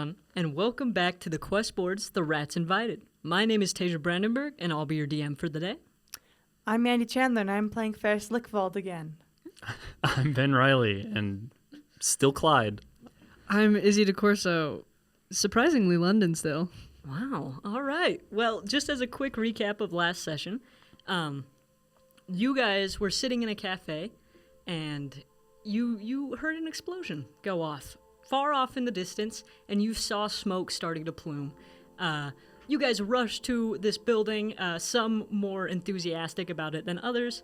everyone, and welcome back to the Quest Board's The Rats Invited. My name is Tesia Brandenburg, and I'll be your DM for the day. I'm Mandy Chandler, and I'm playing Pharys Lichtwald again. I'm Ben Riley, and still Clyde. I'm Izzy DeCorso, surprisingly London still. Wow, all right. Well, just as a quick recap of last session, you guys were sitting in a cafe, and you heard an explosion go off, far off in the distance, and you saw smoke starting to plume. You guys rushed to this building, some more enthusiastic about it than others.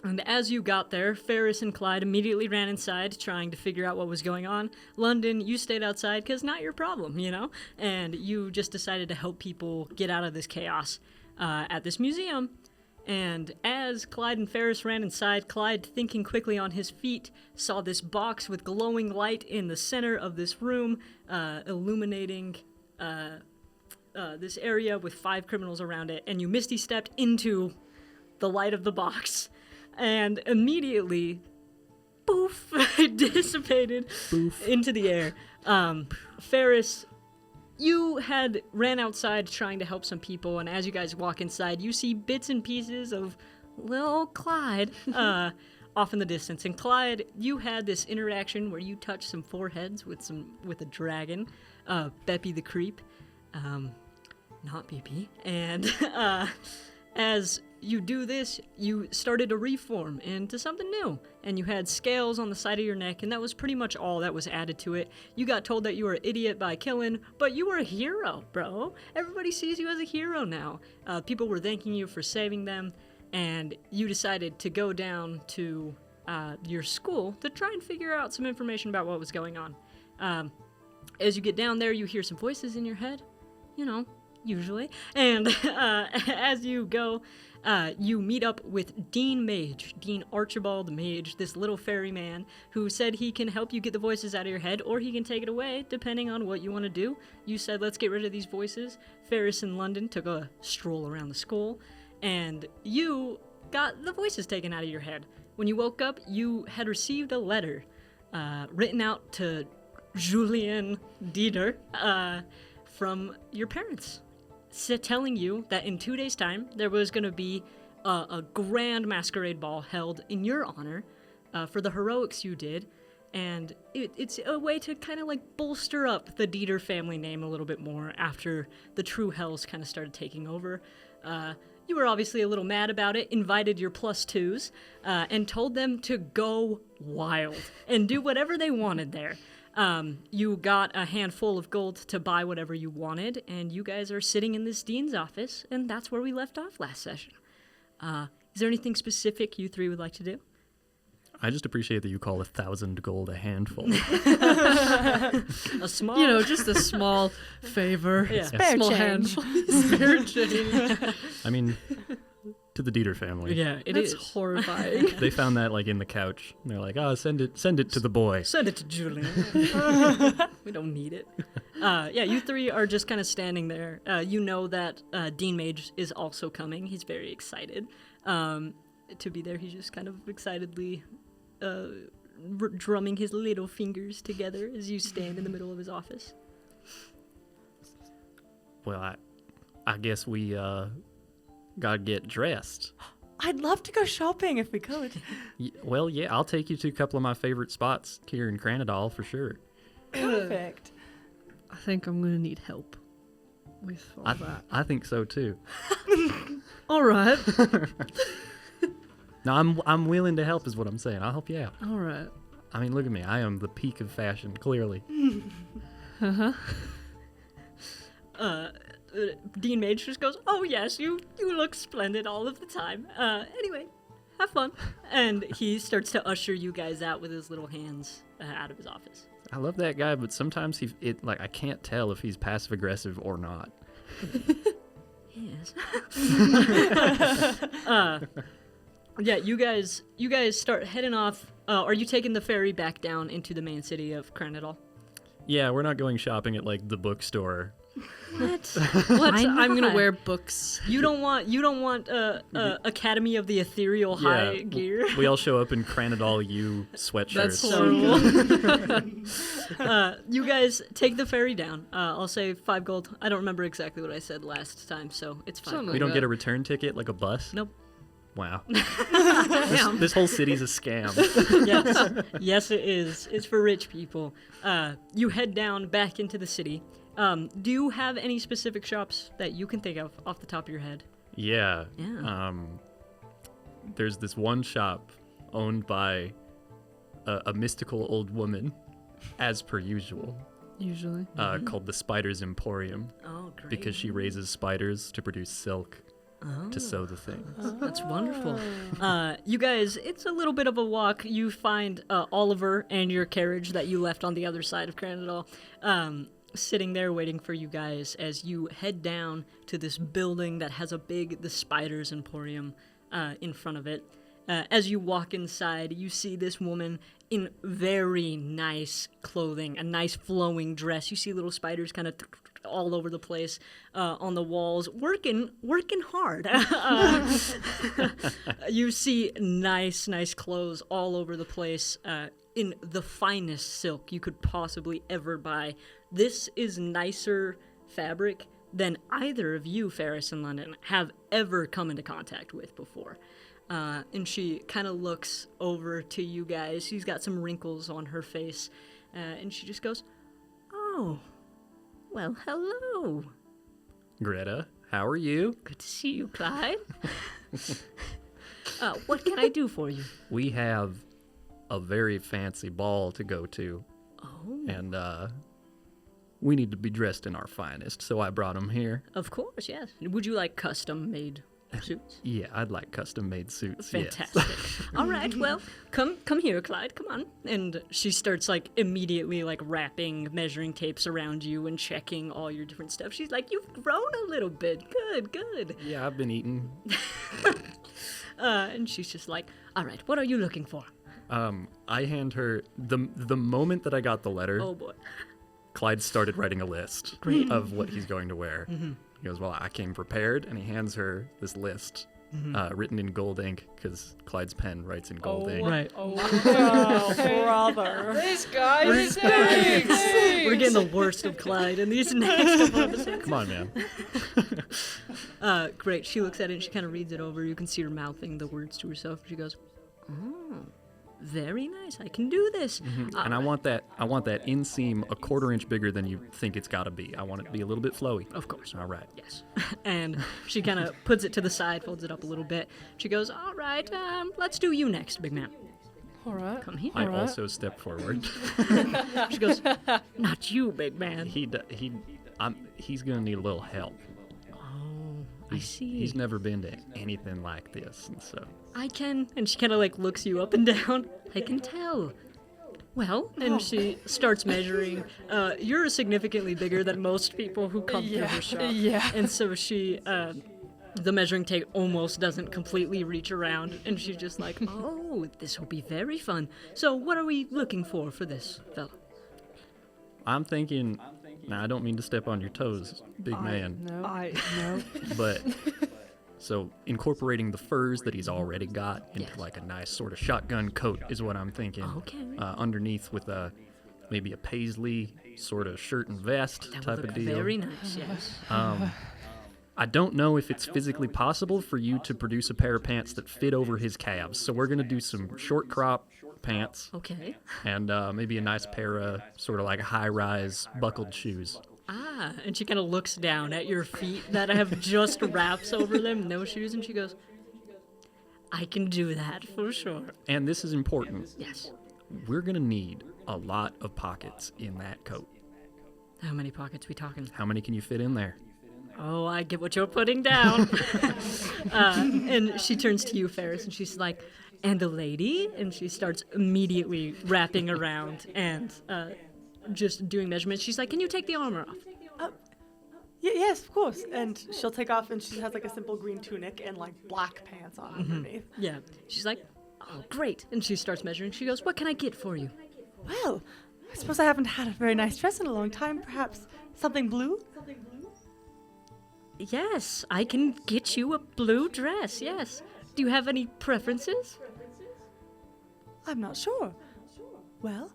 And as you got there, Pharys and Clyde immediately ran inside, trying to figure out what was going on. London, you stayed outside because not your problem, you know? And you just decided to help people get out of this chaos at this museum. And as Clyde and Pharys ran inside, Clyde, thinking quickly on his feet, saw this box with glowing light in the center of this room, illuminating this area with 5 criminals around it. And you misty stepped into the light of the box. And immediately, poof, it dissipated into the air. Pharys, you had ran outside trying to help some people, and as you guys walk inside, you see bits and pieces of little Clyde off in the distance. And Clyde, you had this interaction where you touched some foreheads with a dragon, Beppy the Creep, not BP, and as you do this, you started to reform into something new, and you had scales on the side of your neck, and that was pretty much all that was added to it. You got told that you were an idiot by killing, but you were a hero, bro. Everybody sees you as a hero now. People were thanking you for saving them, and you decided to go down to your school to try and figure out some information about what was going on. As you get down there, you hear some voices in your head, you know, usually, and as you go, you meet up with Dean Archibald Mage, this little fairy man who said he can help you get the voices out of your head, or he can take it away, depending on what you want to do. You said, let's get rid of these voices. Pharys and London took a stroll around the school, and you got the voices taken out of your head. When you woke up, you had received a letter written out to Julien Deidr from your parents, telling you that in 2 days' time there was going to be a grand masquerade ball held in your honor for the heroics you did, and it's a way to kind of like bolster up the Deidr family name a little bit more after the true hells kind of started taking over. You were obviously a little mad about it, invited your +2s, and told them to go wild and do whatever they wanted there. You got a handful of gold to buy whatever you wanted, and you guys are sitting in this dean's office, and that's where we left off last session. Is there anything specific you three would like to do? I just appreciate that you call 1,000 gold a handful. A small... You know, just a small favor. Yeah. Spare small change. Spare change. I mean, to the Deidr family. Yeah, That's is. horrifying. They found that like in the couch. And they're like, oh, send it to the boy. Send it to Julian. We don't need it. Yeah, you three are just kind of standing there. You know that Dean Mage is also coming. He's very excited to be there. He's just kind of excitedly drumming his little fingers together as you stand in the middle of his office. Well, I guess we gotta get dressed. I'd love to go shopping if we could. Well, yeah, I'll take you to a couple of my favorite spots here in Cranodol for sure. Perfect. I think I'm going to need help with all that. I think so too. All right. No, I'm willing to help is what I'm saying. I'll help you out. All right. I mean, look at me. I am the peak of fashion, clearly. Uh-huh. Dean Mage just goes, oh yes, you look splendid all of the time. Anyway, have fun. And he starts to usher you guys out with his little hands out of his office. I love that guy, but sometimes I can't tell if he's passive aggressive or not. Yes. Yeah, you guys start heading off. Are you taking the ferry back down into the main city of Cranodol? Yeah, we're not going shopping at like the bookstore What? I'm gonna not? wear books. You don't want Academy of the Ethereal High gear. We all show up in Cranodol U sweatshirts. That's horrible. You guys take the ferry down. I'll say 5 gold. I don't remember exactly what I said last time, so it's fine. Something We don't like get that. a return ticket like a bus? Nope. Wow. Damn. This whole city's a scam. Yes, it is. It's for rich people. You head down back into the city. Do you have any specific shops that you can think of off the top of your head? Yeah. Yeah. There's this one shop owned by a mystical old woman, as per usual, Usually. called the Spider's Emporium, Oh, great. because she raises spiders to produce silk to sew the thing. That's wonderful. You guys, it's a little bit of a walk. You find Oliver and your carriage that you left on the other side of Cranodol sitting there waiting for you guys as you head down to this building that has the Spider's Emporium in front of it. As you walk inside, you see this woman in very nice clothing, a nice flowing dress. You see little spiders kind of all over the place on the walls, working hard. You see nice clothes all over the place in the finest silk you could possibly ever buy. This is nicer fabric than either of you, Pharys and London, have ever come into contact with before. And she kind of looks over to you guys. She's got some wrinkles on her face. And she just goes, "Oh, well, hello. Greta, how are you? Good to see you, Clyde. What can I do for you?" We have a very fancy ball to go to, "Oh, and we need to be dressed in our finest, so I brought them here. of course, yes. Would you like custom-made suits?" Yeah, I'd like custom-made suits. Fantastic. All right, well, come here, Clyde. Come on. And she starts immediately wrapping measuring tapes around you and checking all your different stuff. She's like, "You've grown a little bit. Good." Yeah, I've been eating. And she's just like, "All right, what are you looking for?" I hand her the moment that I got the letter. Oh boy. Clyde started writing a list of what he's going to wear. He goes, "Well, I came prepared," and he hands her this list written in gold ink, because Clyde's pen writes in gold ink. Right. Oh, brother. This guy stinks. We're getting the worst of Clyde in these next couple episodes. Come on, man. Great. She looks at it and she kind of reads it over. You can see her mouthing the words to herself. She goes, "Oh, very nice. I can do this." And I want that inseam a 1/4 inch bigger than you think it's got to be. I want it to be a little bit flowy. Of course. All right. Yes. And she kind of puts it to the side, folds it up a little bit. She goes, "All right, let's do you next, big man. All right. Come here." I also step forward. She goes, "Not you, big man." He's gonna need a little help. "Oh, I see. He's never been to anything like this, and so I can." And she kind of looks you up and down. "I can tell. Well," and she starts measuring. You're significantly bigger than most people who come through her shop. Yeah. And so she, the measuring tape almost doesn't completely reach around, and she's just like, "Oh, this will be very fun. So what are we looking for this fella?" I'm thinking. Now, I don't mean to step on your toes, big man, No. but so incorporating the furs that he's already got into Yes. a nice sort of shotgun coat is what I'm thinking. Okay. Underneath with maybe a paisley sort of shirt and vest That type would of look deal. very nice, yes. I don't know if it's physically possible for you to produce a pair of pants that fit over his calves, so we're gonna do some short crop pants Okay. and maybe a nice pair of sort of high-rise buckled shoes. Ah, and she kind of looks down at your feet that have just wraps over them, no shoes, and she goes, "I can do that for sure." And this is important. Yes. We're gonna need a lot of pockets in that coat. How many pockets we talking? How many can you fit in there? Oh, I get what you're putting down. And she turns to you, Pharys, and she's like, "And the lady?" And she starts immediately wrapping around and just doing measurements. She's like, "Can you take the armor off?" Yes, of course. And she'll take off, and she has a simple green tunic and black pants on underneath. Yeah. She's like, "Oh, great." And she starts measuring. She goes, "What can I get for you?" Well, I suppose I haven't had a very nice dress in a long time. Perhaps something blue? Yes, I can get you a blue dress, yes. Do you have any preferences? I'm not sure. Well,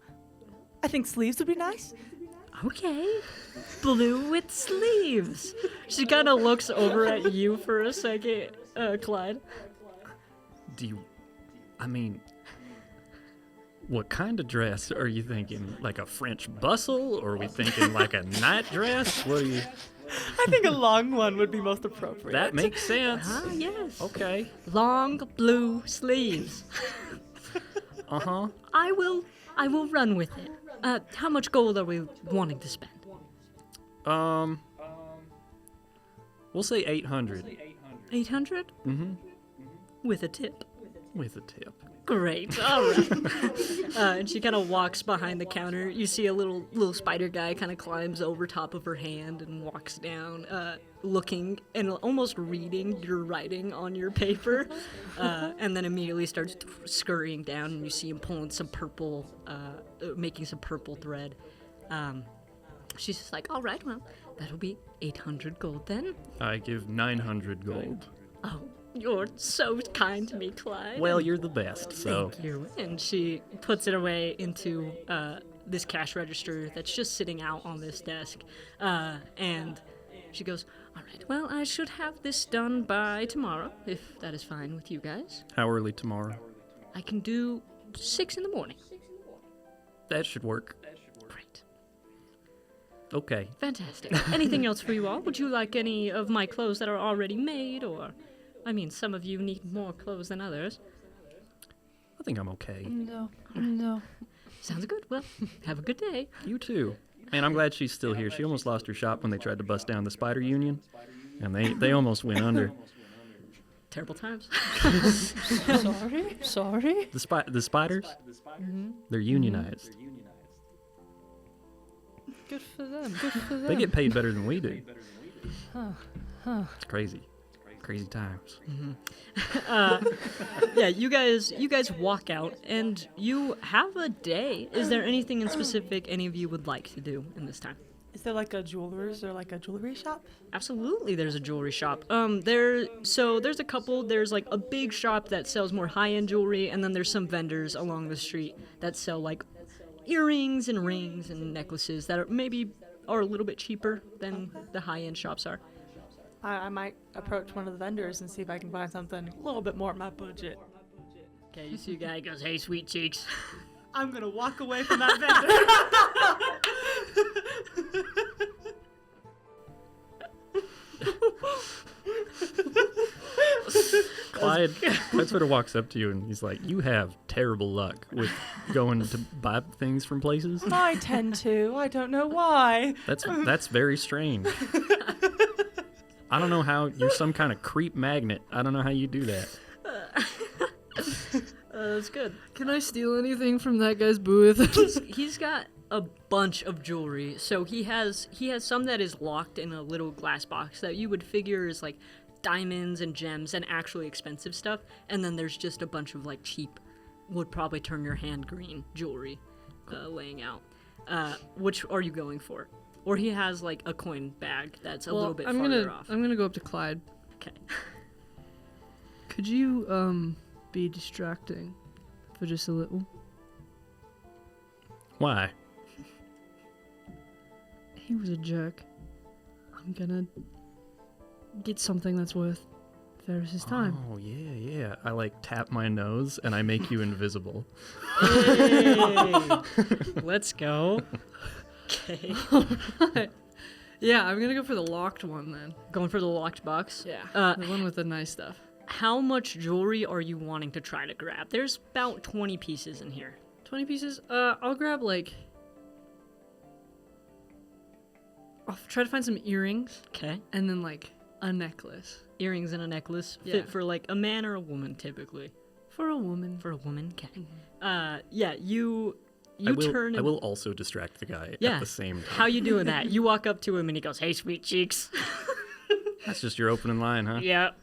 I think sleeves would be nice. Okay. Blue with sleeves. She kind of looks over at you for a second, Clyde. What kind of dress are you thinking? Like a French bustle, or are we thinking like a night dress? What are you? I think a long one would be most appropriate. That makes sense. Ah, yes. Okay. Long blue sleeves. Uh-huh. I will run with it. How much gold are we wanting to spend? We'll say 800. 800? Mm-hmm. With a tip. With a tip. Great. All right. And she kind of walks behind the counter. You see a little spider guy kind of climbs over top of her hand and walks down, looking and almost reading your writing on your paper, and then immediately starts scurrying down. And you see him pulling some purple, making some purple thread. She's just like, all right, well, that'll be 800 gold then. I give 900 gold. Oh, you're so kind to me, Clyde. Well, you're the best, so. Thank you. And she puts it away into this cash register that's just sitting out on this desk. And she goes, all right, well, I should have this done by tomorrow, if that is fine with you guys. How early tomorrow? I can do 6 in the morning. That should work. Great. Okay. Fantastic. Anything else for you all? Would you like any of my clothes that are already made, or... I mean, some of you need more clothes than others. I think I'm okay. No. Sounds good. Well, have a good day. You too. Man, I'm glad she's still here. She almost lost her shop when they tried to bust down the spider union, and they almost went under. Terrible times. Sorry. The spiders? Mm-hmm. They're unionized. Good for them. They get paid better than we do. Huh. It's crazy. Crazy times. Yeah, you guys walk out, and you have a day. Is there anything in specific any of you would like to do in this time? Is there like a jeweler's or like a jewelry shop? Absolutely, there's a jewelry shop. There's a couple. There's like a big shop that sells more high-end jewelry, and then there's some vendors along the street that sell like earrings and rings and necklaces that are a little bit cheaper than the high-end shops are. I might approach one of the vendors and see if I can find something a little bit more at my budget. Okay, you see a guy who goes, "Hey, sweet cheeks." I'm gonna walk away from that vendor. Clyde sort of walks up to you and he's like, "You have terrible luck with going to buy things from places. I tend to. I don't know why. That's very strange. I don't know how you're some kind of creep magnet. I don't know how you do that." That's good. Can I steal anything from that guy's booth? He's got a bunch of jewelry. So he has some that is locked in a little glass box that you would figure is like diamonds and gems and actually expensive stuff. And then there's just a bunch of like cheap, would probably turn your hand green jewelry laying out. Which are you going for? Or he has like a coin bag that's a little bit farther off. I'm gonna go up to Clyde. Okay. Could you be distracting for just a little? Why? He was a jerk. I'm gonna get something that's worth Pharys' time. Oh, yeah. I like tap my nose and I make you invisible. Hey, let's go. Okay. Right. Yeah, I'm gonna go for the locked one then. Going for the locked box? Yeah. The one with the nice stuff. How much jewelry are you wanting to try to grab? There's about 20 pieces in here. 20 pieces? I'll grab I'll try to find some earrings. Okay. And then a necklace. Earrings and a necklace Yeah. fit for like a man or a woman typically. For a woman. For a woman, okay. Mm-hmm. Yeah, you turn I and... will also distract the guy Yeah. at the same time. How you doing that? You walk up to him and he goes, "Hey, sweet cheeks." That's just your opening line, huh? Yep.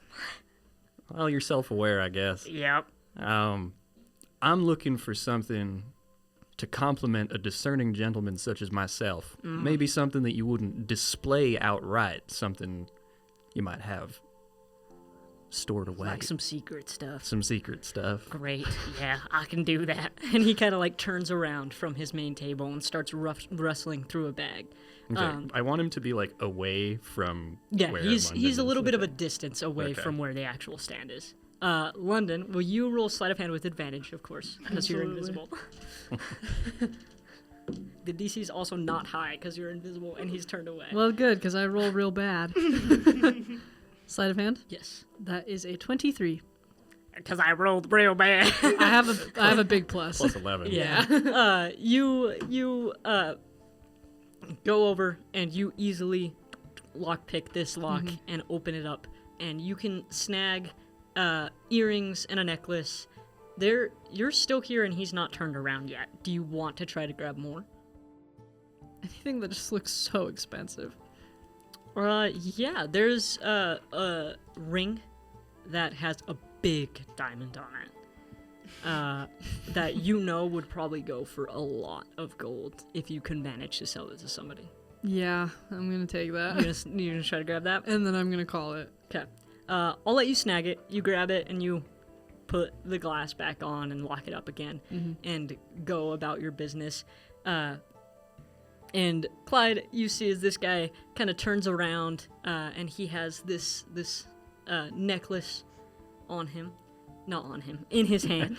Well, you're self-aware, I guess. Yep. I'm looking for something to compliment a discerning gentleman such as myself. Maybe something that you wouldn't display outright. Something you might have stored away. Like some secret stuff. Some secret stuff. Great. Yeah, I can do that. And he kind of like turns around from his main table and starts rustling through a bag. Okay. I want him to be like away from Yeah, where he's London a little is. bit of a Okay. distance away Okay. from where the actual stand is. London, will you roll sleight of hand with advantage, of course, because you're invisible. The DC is also not high because you're invisible and he's turned away. Well, good, because I roll real bad. Sleight of hand? Yes. That is a 23. Because I rolled real bad. I have a big plus. Plus 11. Yeah. You go over and you easily lockpick this lock and open it up, and you can snag earrings and a necklace. You're still here and he's not turned around yet. Do you want to try to grab more? Anything that just looks so expensive. Yeah, there's a ring that has a big diamond on it. That would probably go for a lot of gold if you can manage to sell it to somebody. Yeah, I'm going to take that. You're gonna try to grab that? And then I'm going to call it. Okay. I'll let you snag it. You grab it and you put the glass back on and lock it up again and go about your business. And Clyde, you see as this guy kind of turns around and he has this necklace on him. Not on him, in his hand.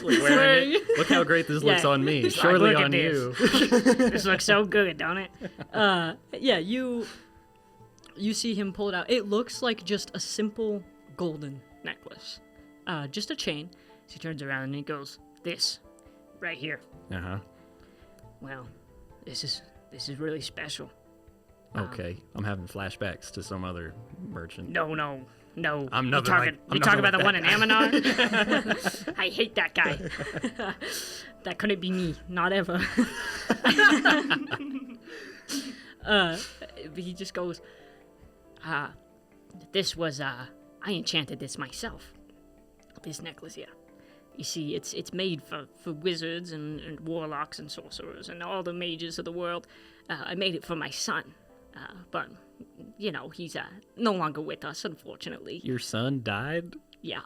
Wearing it. Look how great this looks Yeah. on me. Look Surely at on this. you. This looks so good, don't it? Yeah, you see him pull it out. It looks like just a simple golden necklace. Just a chain. So he turns around and he goes, "This, right here. Uh-huh. Well, this is really special." Okay. I'm having flashbacks to some other merchant. No. I'm You nothing talking like about the that one in guy. Aminar? I hate that guy. That couldn't be me. Not ever. He just goes, this was, I enchanted this myself. This necklace here. You see, it's made for wizards and warlocks and sorcerers and all the mages of the world. I made it for my son. But, he's no longer with us, unfortunately. Your son died? Yeah.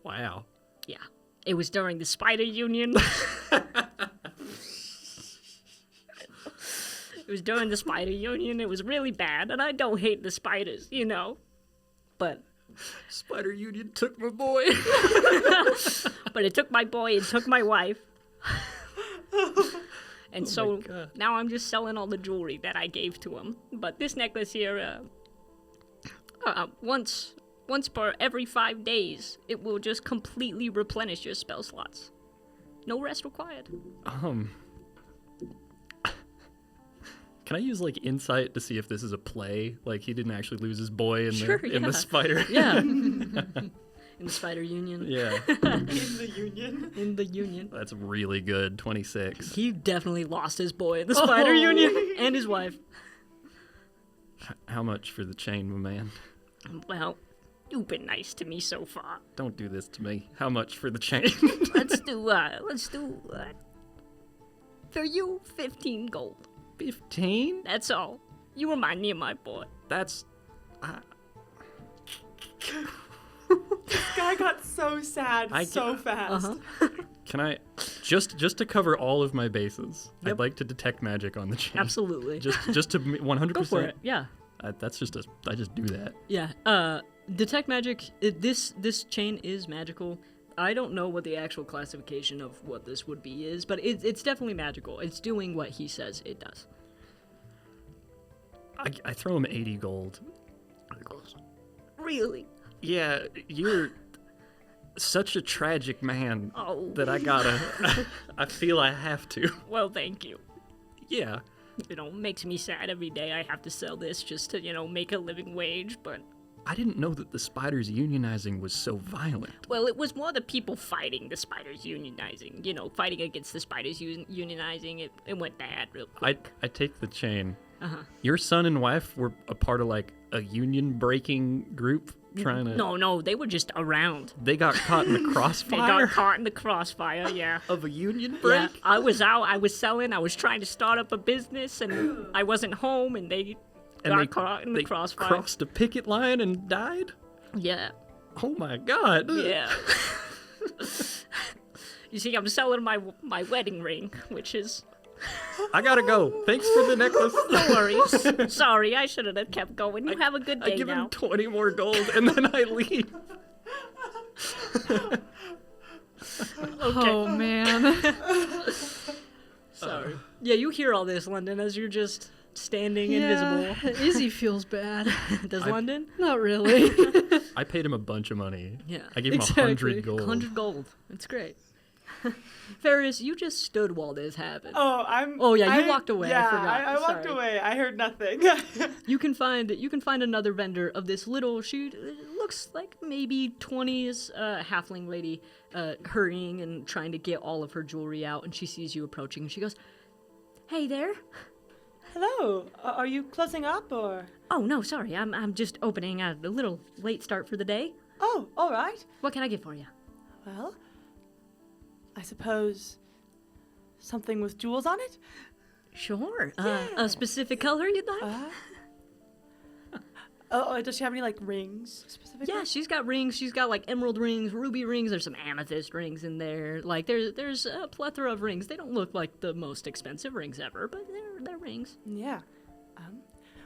Wow. Yeah. It was during the Spider Union. It was during the Spider Union. It was really bad, and I don't hate the spiders, But Spider Union took my boy. it took my boy, it took my wife. And so God. now I'm just selling all the jewelry that I gave to him. But this necklace here, once per every 5 days, it will just completely replenish your spell slots. No rest required. Can I use insight to see if this is a play? Like he didn't actually lose his boy in Sure, the yeah. spider. Yeah. In the Spider Union. Yeah. In the union. In the Union. That's really good. 26. He definitely lost his boy in the Spider Union and his wife. How much for the chain, my man? Well, you've been nice to me so far. Don't do this to me. How much for the chain? Let's do for you 15 gold. 15? That's all. You remind me of my boy. That's... This guy got so sad so fast. Can I... Just to cover all of my bases, Yep. I'd like to detect magic on the chain. Absolutely. Just to 100%. Go for it. Yeah. That's just I just do that. Yeah. Detect magic. This chain is magical. I don't know what the actual classification of what this would be is, but it's definitely magical. It's doing what he says it does. I throw him 80 gold. Really? Yeah, you're such a tragic man Oh. that I gotta... I feel I have to. Well, thank you. Yeah. Makes me sad every day I have to sell this just to, make a living wage, but... I didn't know that the spiders unionizing was so violent. Well, it was more the people fighting the spiders unionizing, fighting against the spiders unionizing. It went bad real quick. I take the chain. Your son and wife were a part of a union breaking group trying to... No, they were just around. They got caught in the They crossfire got caught in the crossfire, yeah. of a union break? Yeah, I was out, I was selling, I was trying to start up a business, and I wasn't home, and they And got caught in the they crossfire. crossed a picket line and died? Yeah. Oh my god. Yeah. You see, I'm selling my wedding ring, which is... I gotta go. Thanks for the necklace. No worries. Sorry, I shouldn't have kept going. You have a good I day give now. him 20 more gold and then I leave. Oh man. Sorry. Yeah, you hear all this, London, as you're just standing Yeah, invisible. Izzy feels bad. Does London? Not really. I paid him a bunch of money. Yeah. I gave him Exactly. 100 gold. 100 gold. That's great. Ferris, you just stood while this happened. Oh, yeah, you walked away. I Yeah, forgot. I walked Sorry. away. I heard nothing. You can find another vendor of this little, she looks like maybe 20s halfling lady hurrying and trying to get all of her jewelry out, and she sees you approaching and she goes, "Hey there." Hello. Are you closing up or? "Oh no, sorry, I'm just opening. A little late start for the day. Oh, all right. What can I get for you?" Well, I suppose something with jewels on it? "Sure. Yeah. A specific color you'd like?" Does she have any, like, rings specifically? Yeah, she's got rings. She's got like emerald rings, ruby rings. There's some amethyst rings in there. Like there's a plethora of rings. They don't look like the most expensive rings ever, but they're rings. Yeah.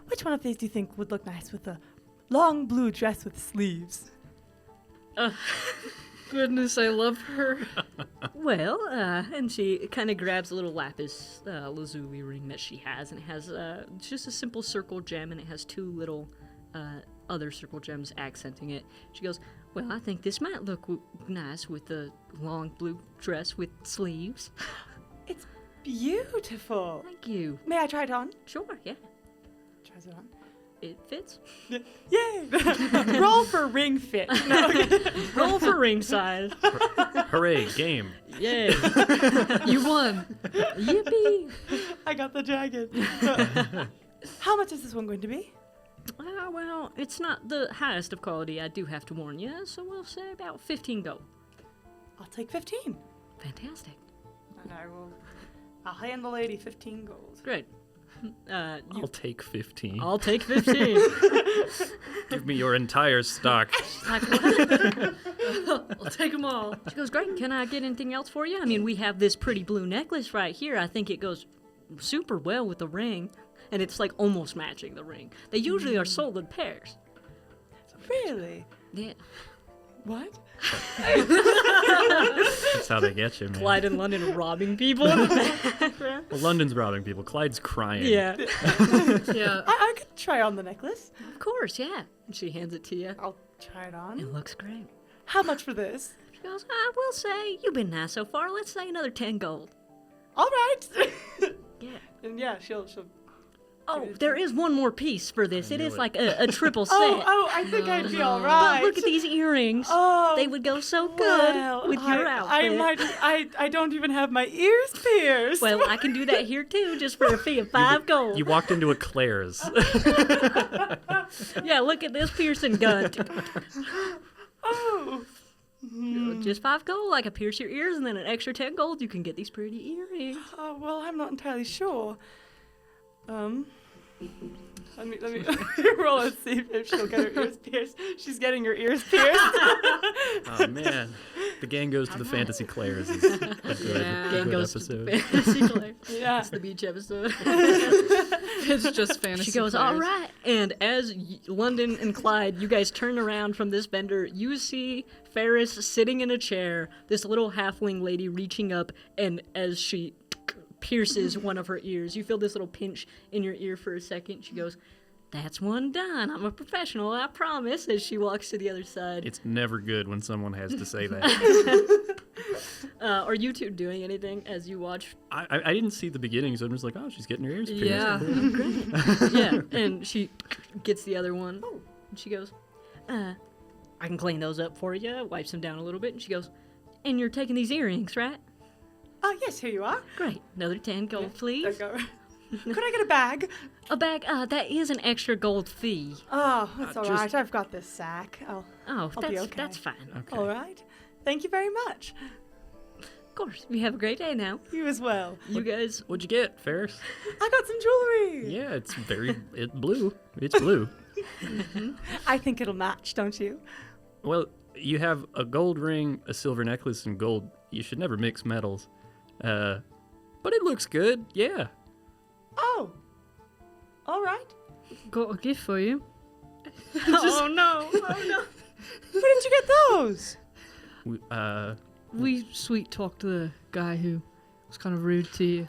Which one of these do you think would look nice with a long blue dress with sleeves? Goodness, I love her. Well, and she kind of grabs a little lapis lazuli ring that she has, and it has just a simple circle gem, and it has two little other circle gems accenting it. She goes, "Well, I think this might look nice with the long blue dress with sleeves." It's beautiful. Thank you. May I try it on? Sure, yeah, Tries it on. it fits. Yay! Roll for ring fit. No. Roll for ring size. Hooray, game. Yay. You won. Yippee. I got the dragon. How much is this one going to be? Well, it's not the highest of quality, I do have to warn you, so we'll say about 15 gold. I'll take 15. Fantastic. And I'll hand the lady 15 gold. Great. I'll take 15. I'll take 15. Give me your entire stock. Like, what? I'll take them all. She goes, "Great, can I get anything else for you? I mean, we have this pretty blue necklace right here. I think it goes super well with the ring." And it's like almost matching the ring. They usually are sold in pairs. Really? Yeah. What? That's how they get you, man. Clyde and London robbing people in the background. Well, London's robbing people. Clyde's crying. Yeah. Yeah. I could try on the necklace. Of course, yeah. And she hands it to you. I'll try it on. It looks great. How much for this? She goes, "I will say, you've been nice so far. Let's say another 10 gold. All right. Yeah. And yeah, she'll. Oh, there is one more piece for this. It knew is it. like a triple set. I think I'd be all right. But look at these earrings. Oh, They would go so good well, with your outfit. I don't even have my ears pierced. Well, I can do that here too, just for a fee of 5 gold. You walked into a Claire's. Yeah, look at this piercing gun. Oh. Just 5 gold, I can pierce your ears, and then an extra 10 gold, you can get these pretty earrings. Oh, well, I'm not entirely sure. Let me roll and see if she'll get her ears pierced. She's getting her ears pierced. Oh, man. The gang goes to the Fantasy Claire's. Is a good, Yeah. a Gang good goes episode. to the fantasy Claire. Yeah. It's the beach episode. It's just fantasy. She goes, players. "All right." And as London and Clyde, you guys turn around from this vendor, you see Pharys sitting in a chair, this little halfling lady reaching up, and as she pierces one of her ears, you feel this little pinch in your ear for a second. She goes, "That's one done. I'm a professional, I promise," as she walks to the other side. It's never good when someone has to say that. Are you two doing anything as you watch? I didn't see the beginning, so I'm just like, oh, she's getting her ears pierced. Yeah. Cool. Yeah, and she gets the other one. Oh, and she goes, "I can clean those up for you," wipes them down a little bit, and she goes, "And you're taking these earrings, right?" Oh, yes, here you are. Great. Another 10 gold, please. There you go. Could I get a bag? A bag, that is an extra gold fee. Oh, that's all just- right. I've got this sack. Oh, I'll be okay. that's fine. Okay. All right. Thank you very much. course. We have a great day now. You as well. You guys. What'd you get, Ferris? I got some jewelry. Yeah, it's blue. It's blue. I think it'll match, don't you? Well, you have a gold ring, a silver necklace, and gold. You should never mix metals. But it looks good, yeah. Oh. All right. Got a gift for you. Oh no! Oh no! Where did you get those? We sweet talked the guy who was kind of rude to you.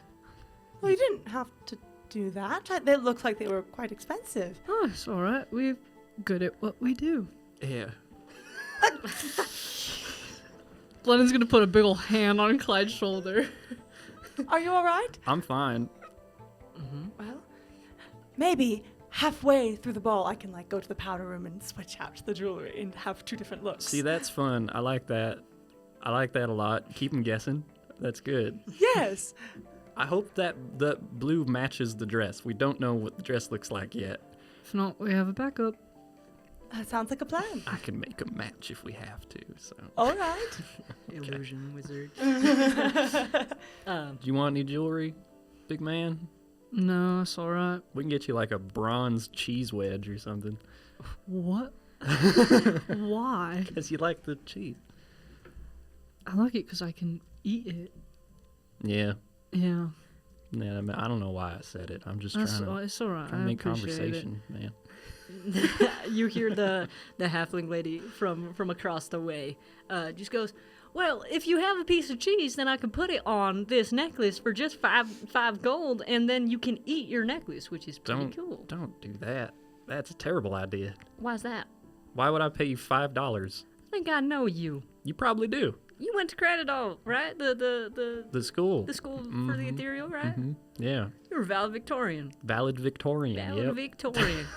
Well, you didn't have to do that. They looked like they were quite expensive. Oh, it's all right. We're good at what we do. Yeah. London's gonna put a big ol' hand on Clyde's shoulder. Are you all right? I'm fine. Well, maybe halfway through the ball, I can like go to the powder room and switch out the jewelry and have two different looks. See, that's fun. I like that. I like that a lot. Keep them guessing. That's good. Yes. I hope that the blue matches the dress. We don't know what the dress looks like yet. If not, we have a backup. That sounds like a plan. I can make a match if we have to. So, All right. Illusion wizard. do you want any jewelry, big man? No, it's all right. We can get you like a bronze cheese wedge or something. What? Why? Because you like the cheese. I like it because I can eat it. Yeah. Yeah. Yeah. I mean, I don't know why I said it. I'm just That's trying to, it's all right. trying to I make appreciate conversation, man. You hear the halfling lady from across the way just goes, well, if you have a piece of cheese, then I can put it on this necklace for just five gold, and then you can eat your necklace, which is pretty cool. Don't do that. That's a terrible idea. Why's that? Why would I pay you $5? I think I know you. You probably do. You went to Cranodol, right? The school. The school for the ethereal, right? Mm-hmm. Yeah. You're a valedictorian. Valedictorian. Yep. Valedictorian.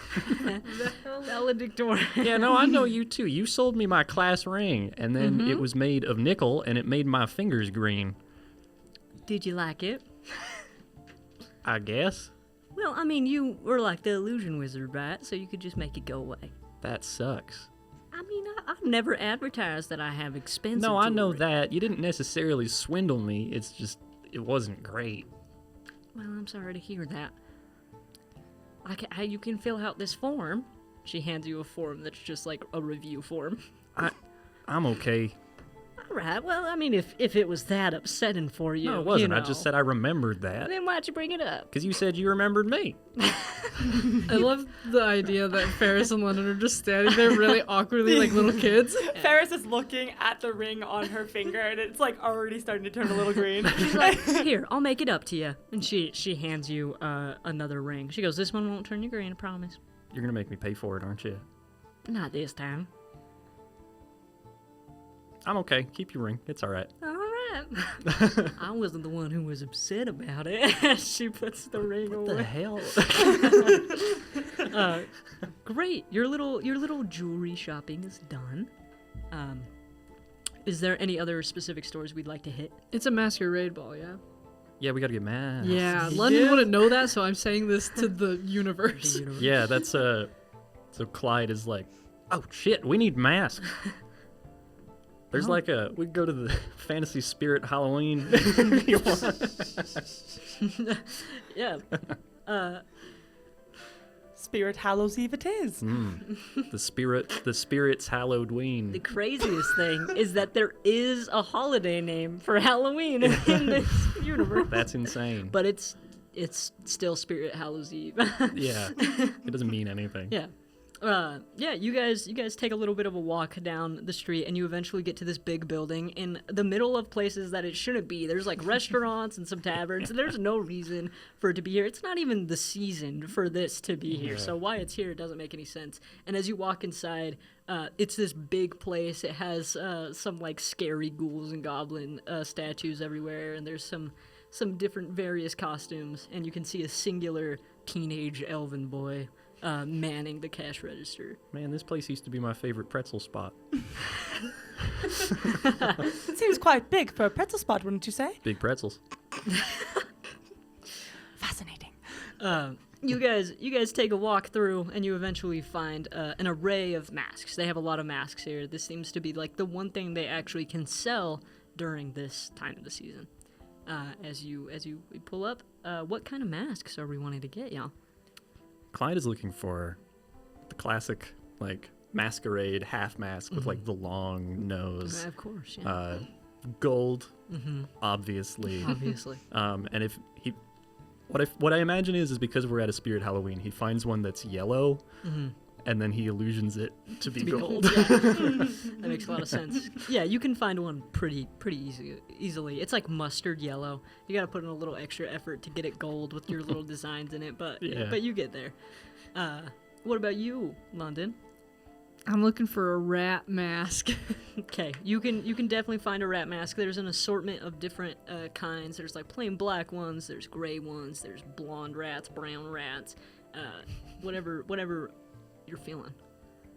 Valedictorian. Yeah, no, I know you too. You sold me my class ring, and then it was made of nickel, and it made my fingers green. Did you like it? I guess. Well, I mean, you were like the illusion wizard, right? So you could just make it go away. That sucks. I mean, I've never advertised that I have expensive No, I know jewelry. that. You didn't necessarily swindle me. It's just, it wasn't great. Well, I'm sorry to hear that. You can fill out this form. She hands you a form that's just like a review form. I'm okay. All right. Well, I mean, if it was that upsetting for you, No, it wasn't. you I know, just said I remembered that. then why'd you bring it up? Because you said you remembered me. I love the idea that Pharys and London are just standing there really awkwardly like little kids. Ferris is looking at the ring on her finger, and it's like already starting to turn a little green. She's like, here, I'll make it up to you. And she hands you another ring. She goes, this one won't turn you green, I promise. You're going to make me pay for it, aren't you? Not this time. I'm okay. Keep your ring. It's all right. All right. I wasn't the one who was upset about it. She puts the ring What away. the hell? Great. Your little jewelry shopping is done. Is there any other specific stores we'd like to hit? It's a masquerade ball, yeah? Yeah, we got to get mad. Yeah, London wouldn't know that, so I'm saying this to the universe. Yeah, that's so Clyde is like, oh shit, we need masks. There's we could go to the Fantasy Spirit Halloween if you want. Yeah. Spirit Hallows Eve it is. The Spirit's Halloween. The craziest thing is that there is a holiday name for Halloween in this universe. That's insane. But it's still Spirit Hallows Eve. Yeah, it doesn't mean anything. Yeah. You guys take a little bit of a walk down the street, and you eventually get to this big building in the middle of places that it shouldn't be. There's like restaurants and some taverns, and there's no reason for it to be here. It's not even the season for this to be here, so why it's here doesn't make any sense. And as you walk inside, it's this big place. It has some like scary ghouls and goblin statues everywhere, and there's some different various costumes, and you can see a singular teenage elven boy manning the cash register. Man, this place used to be my favorite pretzel spot. It seems quite big for a pretzel spot, wouldn't you say? Big pretzels. Fascinating. You guys take a walk through, and you eventually find an array of masks. They have a lot of masks here. This seems to be like the one thing they actually can sell during this time of the season. As you pull up, what kind of masks are we wanting to get, y'all? Clyde is looking for the classic, like, masquerade half mask with, like, the long nose. Of course, yeah. Gold, obviously. Obviously. And if he... What I imagine is because we're at a Spirit Halloween, he finds one that's yellow, and then he illusions it to be gold. Yeah. That makes a lot of sense. Yeah, you can find one pretty easily. It's like mustard yellow. You got to put in a little extra effort to get it gold with your little designs in it, but you get there. What about you, London? I'm looking for a rat mask. Okay, you can definitely find a rat mask. There's an assortment of different kinds. There's like plain black ones. There's gray ones. There's blonde rats, brown rats, whatever you're feeling.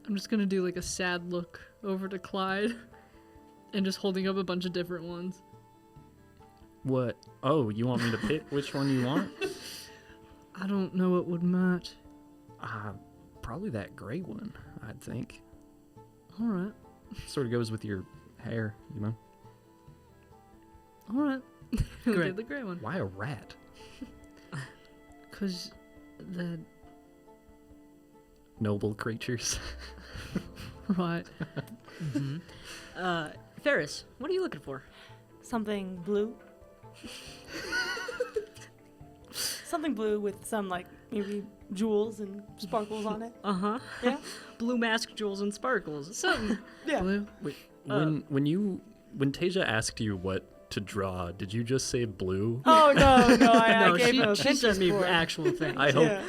I'm just gonna do like a sad look over to Clyde and just holding up a bunch of different ones. What? Oh, you want me to pick which one you want? I don't know what would match. Probably that gray one, I'd think. All right. Sort of goes with your hair, you know? All right. We'll Great. get the gray one. Why a rat? Because the... Noble creatures. Right. Pharys, what are you looking for? Something blue. Something blue with some, like, maybe jewels and sparkles on it. Uh-huh. Yeah? Blue mask, jewels, and sparkles. Something. Yeah. Blue. Wait, when Tesia asked you what to draw, did you just say blue? Oh, no, I No, gave him a she sent Pinterest me board. actual things. I hope Yeah.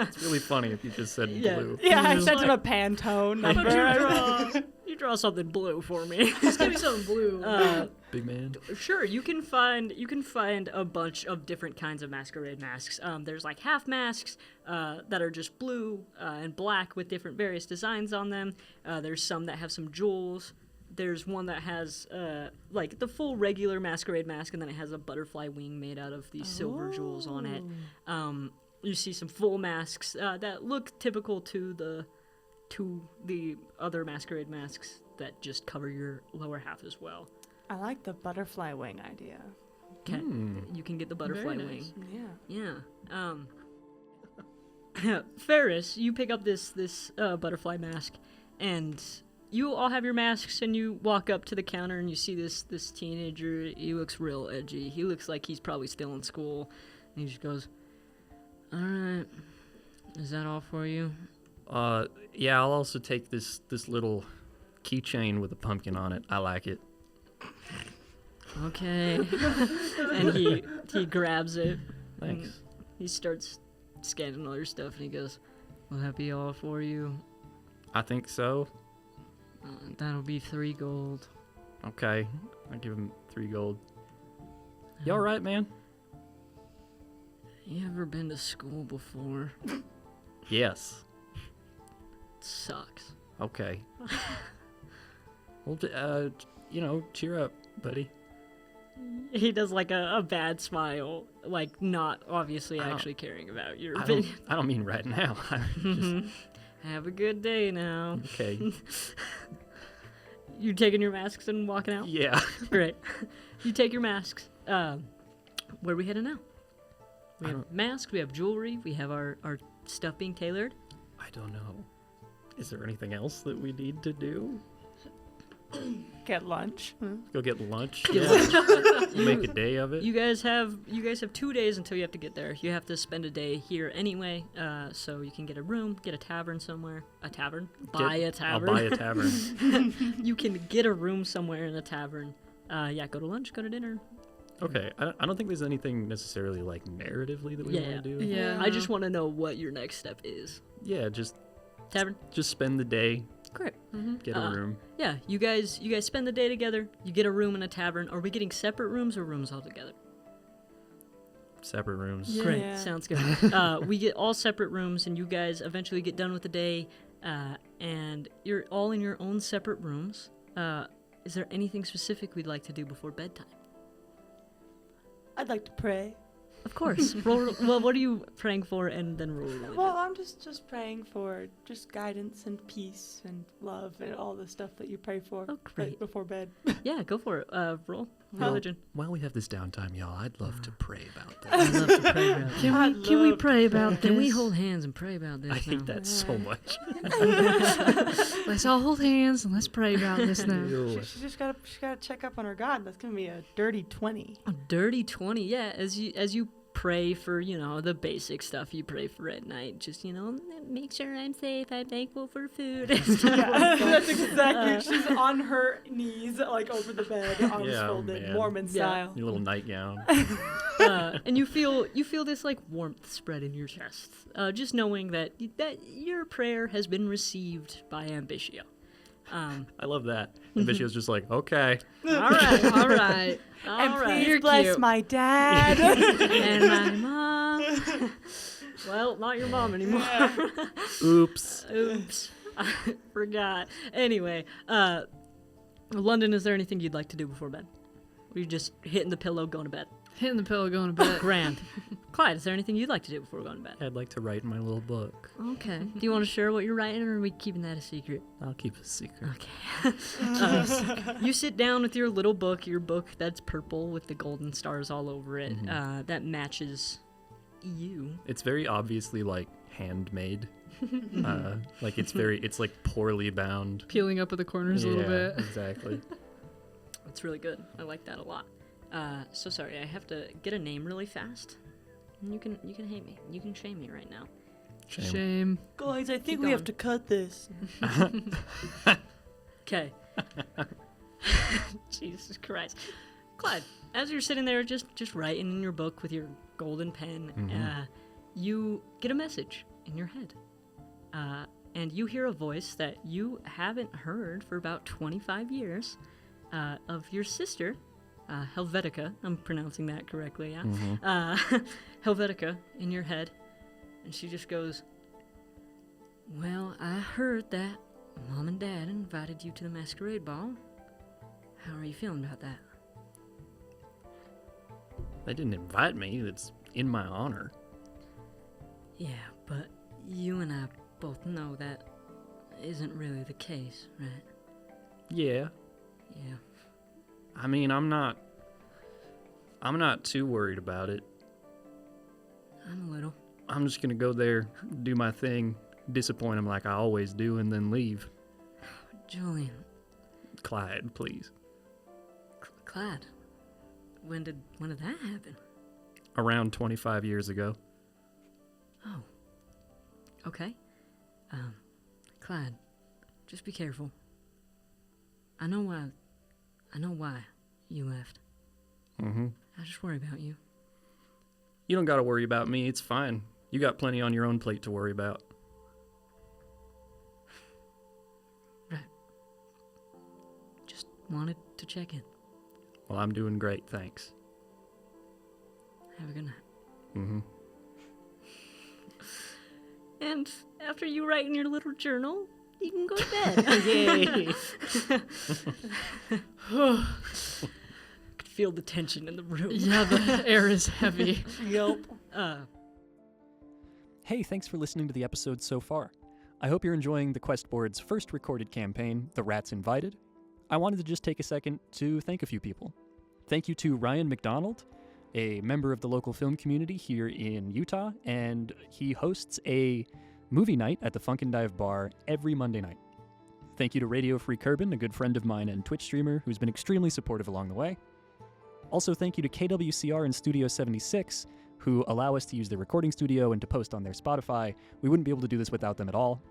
it's really funny if you just said Yeah. blue. Yeah, I Just sent him a like- Pantone How number. about you draw something blue for me? Just give me something blue. Big man. Sure, you can find a bunch of different kinds of masquerade masks. There's like half masks that are just blue and black with different various designs on them. There's some that have some jewels. There's one that has like the full regular masquerade mask, and then it has a butterfly wing made out of these silver jewels on it. You see some full masks that look typical to the other masquerade masks that just cover your lower half as well. I like the butterfly wing idea. Okay, you can get the butterfly Very wing. nice. Yeah. Pharys, you pick up this butterfly mask, and you all have your masks, and you walk up to the counter, and you see this teenager. He looks real edgy. He looks like he's probably still in school. And he just goes, "All right, is that all for you?" Yeah, I'll also take this little keychain with a pumpkin on it. I like it. Okay. And he grabs it. Thanks. And he starts scanning other stuff, and he goes, "Will that be all for you?" I think so. That'll be 3 gold. Okay, I give him 3 gold. You all right, man? You ever been to school before? Yes. Sucks. Okay. Well, cheer up, buddy. He does like a bad smile, like not obviously I don't- actually caring about your I don't, opinion. I don't mean right now. Just, Have a good day now. okay. You taking your masks and walking out? Yeah. Great. You take your masks. Where are we heading now? We I have masks, we have jewelry, we have our stuff being tailored. I don't know. Is there anything else that we need to do? Get lunch. Go get lunch. Get We'll make a day of it. You guys have 2 days until you have to get there. You have to spend a day here anyway, so you can get a room, get a tavern somewhere. A tavern? Buy a tavern. I'll buy a tavern. You can get a room somewhere in a tavern. Go to lunch, go to dinner. Okay, I don't think there's anything necessarily like narratively that we want to do. Yeah. I just want to know what your next step is. Yeah, just Tavern? spend the day, Great. get a room. Yeah, you guys spend the day together. You get a room in a tavern. Are we getting separate rooms or rooms all together? Separate rooms. Yeah. Great. Sounds good. We get all separate rooms, and you guys eventually get done with the day, and you're all in your own separate rooms. Is there anything specific we'd like to do before bedtime? I'd like to pray. Of course. Roll. Well, what are you praying for, and then roll. Well, I'm just praying for just guidance and peace and love and all the stuff that you pray for Oh, great. right before bed. Yeah, go for it. Roll Well, religion. While we have this downtime, y'all, I'd love to pray about this. I'd love to pray about that. Can we pray about this? Can we hold hands and pray about this? I hate now? that so much. Let's all hold hands and let's pray about this now. Ew. She just gotta check up on her God. That's gonna be a dirty 20. A dirty 20, yeah. As you pray for, the basic stuff you pray for at night. Just, make sure I'm safe. I'm thankful for food. Yeah, that's exactly. She's on her knees, like over the bed, arms Yeah, folded, man. Mormon style. Your little nightgown. And you feel this like warmth spread in your chest, just knowing that your prayer has been received by Ambitia. I love that. And Vicio's just like, okay. All right, All right. And all right. please bless Cute. my dad. And my mom. Well, not your mom anymore. Oops. Oops, I forgot. Anyway, London, is there anything you'd like to do before bed? Or you just hitting the pillow, going to bed? Hitting the pillow, going to bed. Grand. Clyde, is there anything you'd like to do before going to bed? I'd like to write in my little book. Okay. Do you want to share what you're writing, or are we keeping that a secret? I'll keep it a secret. Okay. You sit down with your little book, your book that's purple with the golden stars all over it, that matches you. It's very obviously like handmade. It's like poorly bound. Peeling up at the corners a little bit. Exactly. It's really good. I like that a lot. So sorry, I have to get a name really fast. You can hate me. You can shame me right now. Shame. Guys, I think we we have have to cut this. Okay. Jesus Christ. Clyde, as you're sitting there just writing in your book with your golden pen, you get a message in your head. And you hear a voice that you haven't heard for about 25 years of your sister, Helvetica. I'm pronouncing that correctly, yeah? Helvetica in your head. And she just goes, well, I heard that Mom and Dad invited you to the masquerade ball. How are you feeling about that? They didn't invite me. It's in my honor. Yeah, but you and I both know that isn't really the case, right? Yeah. Yeah. I mean, I'm not too worried about it. I'm a little. I'm just gonna go there, do my thing, disappoint them like I always do, and then leave. Julian. Clyde, please. Clyde. When did that happen? Around 25 years ago. Oh. Okay. Clyde, just be careful. I know why you left. I just worry about you. You don't gotta worry about me, it's fine. You got plenty on your own plate to worry about. Right. Just wanted to check in. Well, I'm doing great, thanks. Have a good night. And after you write in your little journal, you can go to bed. Yay! I could feel the tension in the room. Yeah, the air is heavy. Yep. Hey, thanks for listening to the episode so far. I hope you're enjoying the Quest Board's first recorded campaign, The Rats Invited. I wanted to just take a second to thank a few people. Thank you to Ryan McDonald, a member of the local film community here in Utah, and he hosts a movie night at the Funk and Dive Bar every Monday night. Thank you to RadioFreeKerbin, a good friend of mine and Twitch streamer who's been extremely supportive along the way. Also, thank you to KWCR and Studio 76, who allow us to use their recording studio and to post on their Spotify. We wouldn't be able to do this without them at all.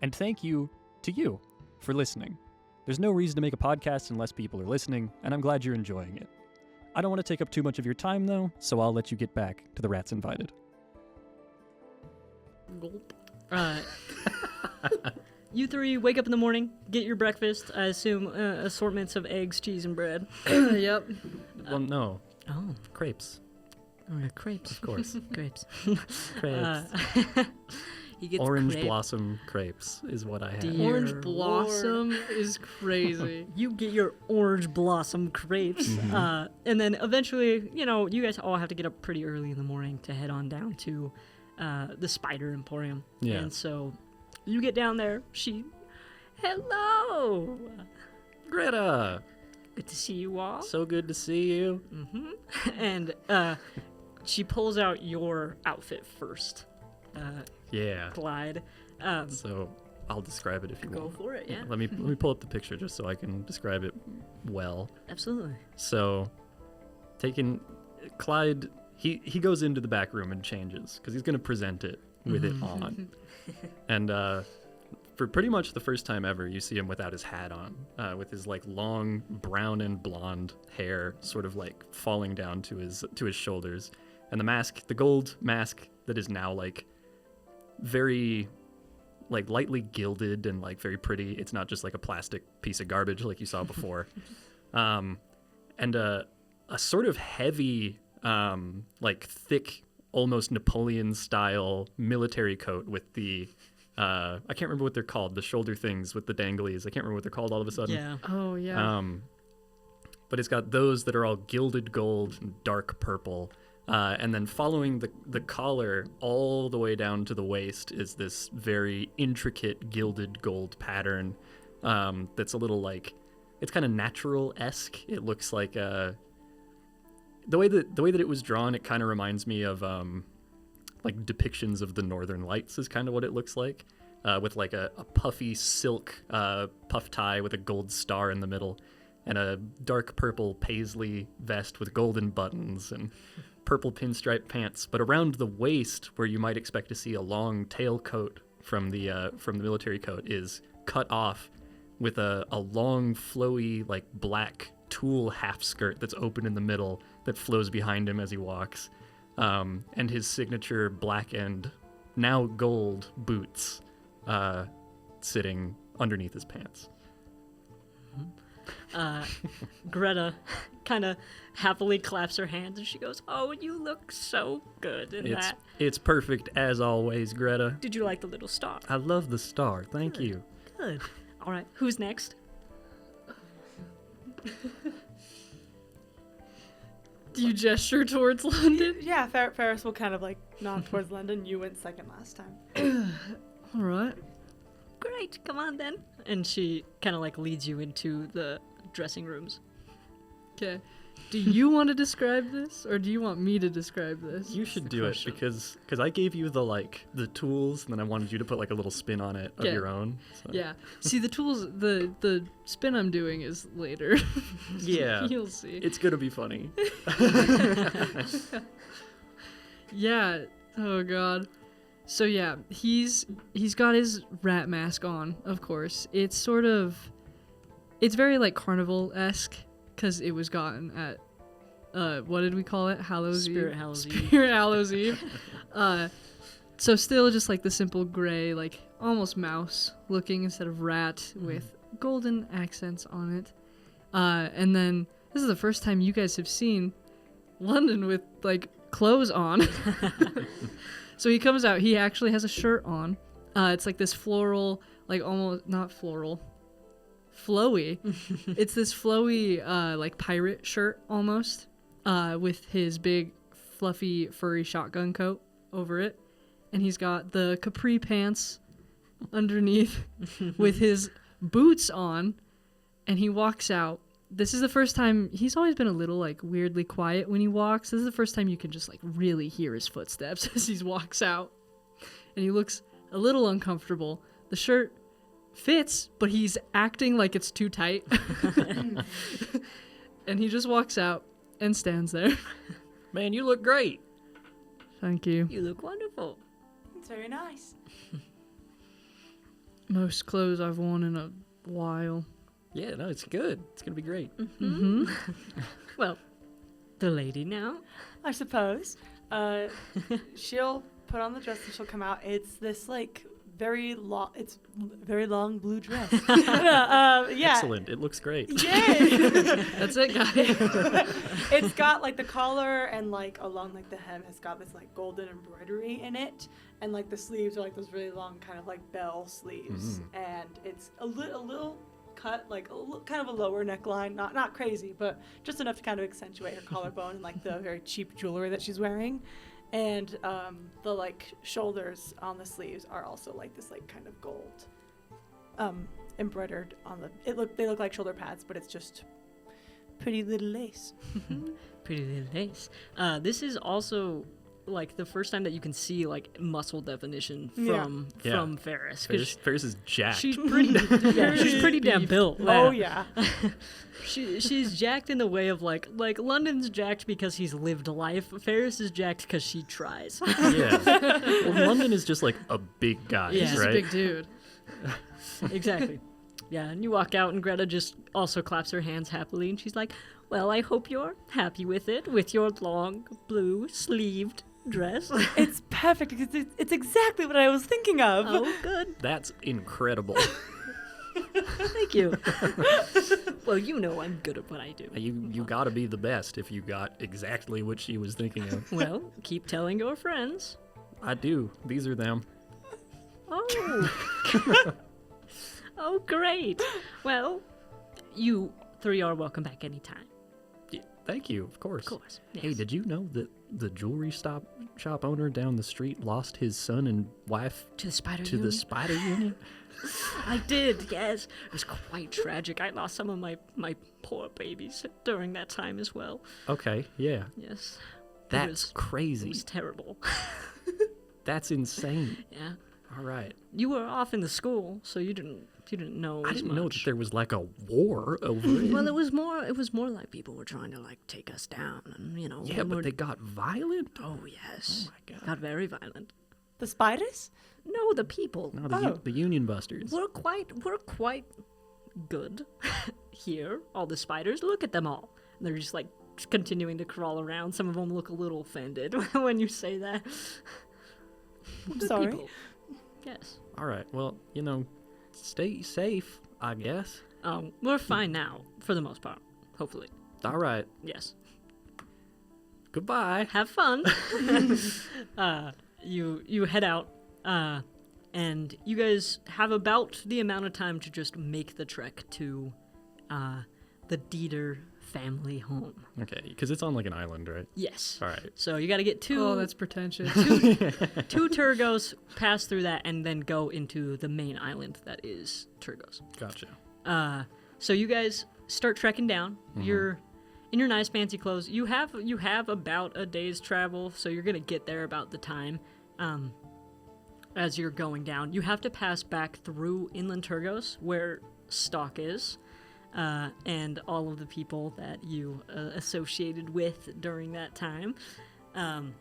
And thank you to you for listening. There's no reason to make a podcast unless people are listening, and I'm glad you're enjoying it. I don't want to take up too much of your time, though, so I'll let you get back to the Rats Invited. Gulp. You three wake up in the morning, get your breakfast. I assume assortments of eggs, cheese, and bread. Yep. Well, no. Oh, Crepes. oh yeah, crepes. Of course. Grapes. Crepes. He gets Orange crepe. blossom crepes is what I had. Dear Orange Lord. blossom is crazy. You get your orange blossom crepes. And then eventually, you guys all have to get up pretty early in the morning to head on down to the Spider Emporium. Yeah. And so you get down there. Hello! Greta! Good to see you all. So good to see you. And she pulls out your outfit first, Yeah. Clyde. So I'll describe it if you Go want. for it, yeah. Let me pull up the picture just so I can describe it well. Absolutely. So, Clyde, he goes into the back room and changes because he's going to present it with it on. And for pretty much the first time ever, you see him without his hat on, with his like long brown and blonde hair sort of like falling down to his shoulders, and the gold mask that is now like very like lightly gilded and like very pretty. It's not just like a plastic piece of garbage like you saw before. And a sort of heavy, like thick, almost Napoleon style military coat with the I can't remember what they're called, the shoulder things with the danglies. I can't remember what they're called all of a sudden. Yeah. Oh, yeah. But it's got those that are all gilded gold and dark purple. And then following the collar all the way down to the waist is this very intricate gilded gold pattern that's a little like, it's kind of natural-esque. It looks like the way that it was drawn, it kind of reminds me of like depictions of the Northern Lights is kind of what it looks like, with like a puffy silk puff tie with a gold star in the middle, and a dark purple paisley vest with golden buttons and purple pinstripe pants. But around the waist, where you might expect to see a long tailcoat from the military coat, is cut off with a long flowy like black tulle half skirt that's open in the middle that flows behind him as he walks. And his signature black and now gold boots sitting underneath his pants. Greta kind of happily claps her hands and she goes, "Oh, you look so good in that. It's perfect as always, Greta. Did you like the little star?" I love the star. Thank you. Good. All right. Who's next? Do you gesture towards London? Yeah, Ferris will kind of like nod towards London. You went second last time. All right. Great. Come on then. And she kind of like leads you into the dressing rooms. Okay. Do you want to describe this, or do you want me to describe this? You should the do it question. because I gave you the tools, and then I wanted you to put like a little spin on it of Okay. your own. So. Yeah. See, the tools, the spin I'm doing is later. Yeah. You'll see. It's gonna be funny. Yeah. Oh God. So yeah, he's got his rat mask on. Of course, it's very like carnival-esque because it was gotten at what did we call it? Hallows Spirit Eve. Hallows Eve. Spirit Hallows Eve. So still just like the simple gray, like almost mouse looking instead of rat with golden accents on it. And then this is the first time you guys have seen London with like clothes on. So he comes out, he actually has a shirt on. It's like this floral, like almost not floral, flowy. It's this flowy like pirate shirt almost, with his big fluffy furry shotgun coat over it. And he's got the capri pants underneath with his boots on, and he walks out. This is the first time, he's always been a little like weirdly quiet when he walks. This is the first time you can just like really hear his footsteps as he walks out. And he looks a little uncomfortable. The shirt fits, but he's acting like it's too tight. And he just walks out and stands there. Man, you look great. Thank you. You look wonderful. It's very nice. Most clothes I've worn in a while. Yeah, no, it's good. It's gonna be great. Mm-hmm. Well, the lady now. I suppose. She'll put on the dress and she'll come out. It's this like very long. It's very long blue dress. Yeah. Excellent. It looks great. Yay! That's it, guys. It's got like the collar and like along like the hem has got this like golden embroidery in it, and like the sleeves are like those really long kind of like bell sleeves, and it's a little cut, like kind of a lower neckline, not crazy, but just enough to kind of accentuate her collarbone and like the very cheap jewelry that she's wearing. And the like shoulders on the sleeves are also like this like kind of gold embroidered on the they look like shoulder pads, but it's just pretty little lace. Pretty little lace. This is also like the first time that you can see like muscle definition from Pharys. 'Cause Pharys is jacked. she's pretty damn built. Oh yeah. She's jacked in the way of like London's jacked because he's lived life. Pharys is jacked because she tries. Yeah. Well, London is just like a big guy, Yeah. He's right? a big dude. Exactly. Yeah, and you walk out and Greta just also claps her hands happily and she's like, "Well, I hope you're happy with it, with your long blue sleeved dress." It's perfect because it's exactly what I was thinking of. Oh, good. That's incredible. Thank you. Well, you know I'm good at what I do. You gotta be the best if you got exactly what she was thinking of. Well, keep telling your friends. I do. These are them. Oh. Oh, great. Well, you three are welcome back anytime. Yeah, thank you, of course. Of course. Yes. Hey, did you know that the jewelry shop owner down the street lost his son and wife To the spider to the union? spider union? I did, yes. It was quite tragic. I lost some of my poor babies during that time as well. Okay, yeah. Yes. That's It crazy. was terrible. That's insane. Yeah. All right. You were off in the school, so you didn't know I as didn't much. know that there was like a war over it. Well, it was more like people were trying to like take us down, and you know. Yeah, we were- but they got violent? Oh yes. Oh my God. Got very violent. The spiders? No, the people. No, Oh. the Union Busters. We're quite good here. All the spiders. Look at them all. And they're just like continuing to crawl around. Some of them look a little offended when you say that. I'm Good sorry. people. Yes. All right. Well, stay safe, I guess. We're fine now, for the most part. Hopefully. All right. Yes. Goodbye. Have fun. You head out, and you guys have about the amount of time to just make the trek to the Deidr family home. Okay, because it's on like an island, right? Yes. All right. So you got to get two Oh, that's pretentious. two Turgos, pass through that, and then go into the main island that is Turgos. Gotcha. So you guys start trekking down. You're in your nice fancy clothes. You have about a day's travel, so you're gonna get there about the time. As you're going down, you have to pass back through inland Turgos, where Stock is, and all of the people that you associated with during that time. And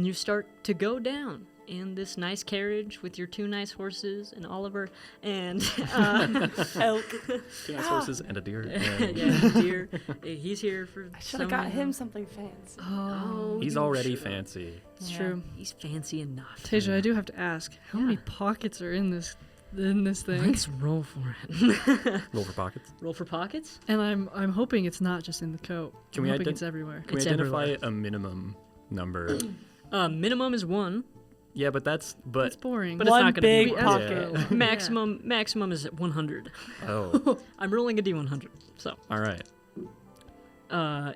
you start to go down in this nice carriage with your two nice horses and Oliver and Elk. 2 nice horses and a deer. and- yeah, dear. He's here for I should have got him something fancy. Oh, He's you already should've. fancy. It's Yeah. true. He's fancy enough. Tasia, I do have to ask, how many pockets are in this thing? Let's roll for it. Roll for pockets. Roll for pockets. And I'm hoping it's not just in the coat. Can I'm we hoping ident- it's everywhere. Can It's we identify everywhere. a minimum number? Minimum is 1, Yeah, but That's boring. but it's One not going to be big one. pocket. Yeah. Maximum is 100. Oh, I'm rolling a d100. So, all right.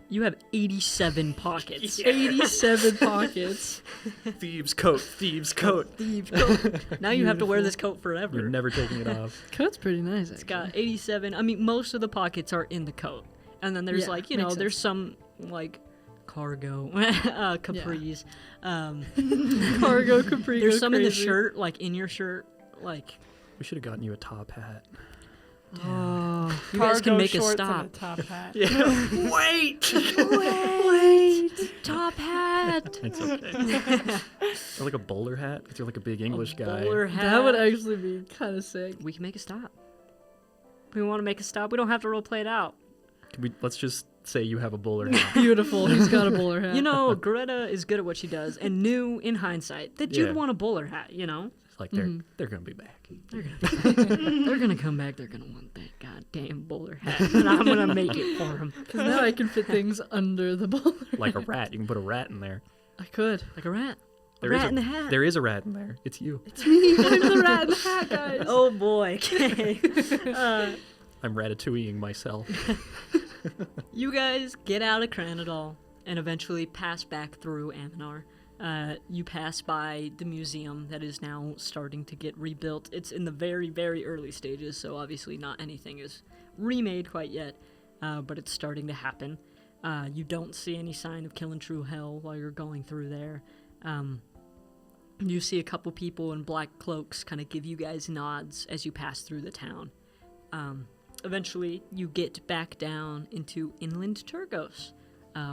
you have 87 pockets. 87 pockets. Thieves' coat. Thieves' coat. Thieves' coat. Now you have to wear this coat forever. You're never taking it off. Coat's pretty nice, It's actually. got 87. I mean, most of the pockets are in the coat. And then there's Yeah, like, makes there's sense. some like cargo, capris. Cargo capri. There's go some in the crazy. shirt, like in your shirt. Like, We should have gotten you a top hat. Oh, you guys can Cargo make a shorts and stop. a top hat. Wait! Wait! Top hat! It's okay. Or like a bowler hat, because you're like a big English guy. Bowler hat. that would actually be kind of sick. We can make a stop. We want to make a stop. We don't have to role play it out. Let's just say you have a bowler hat. Beautiful. He's got a bowler hat. You know, Greta is good at what she does and knew in hindsight that Yeah. you'd want a bowler hat, you know? It's like they're gonna be back. They're gonna come back. They're gonna want that goddamn bowler hat, and I'm gonna make it for them. Because now I can fit things under the bowler. Like a rat. You can put a rat in there. I could. Like a rat. There is Rat in the hat. There is a rat in there. It's you. It's me. I'm the rat in the hat, guys. Oh boy. Okay. I'm ratatouilleing myself. You guys get out of Cranodol and eventually pass back through Aminar. You pass by the museum that is now starting to get rebuilt. It's in the very, very early stages, so obviously not anything is remade quite yet, but it's starting to happen. You don't see any sign of Killing True Hell while you're going through there. You see a couple people in black cloaks kind of give you guys nods as you pass through the town. Eventually, you get back down into inland Turgos,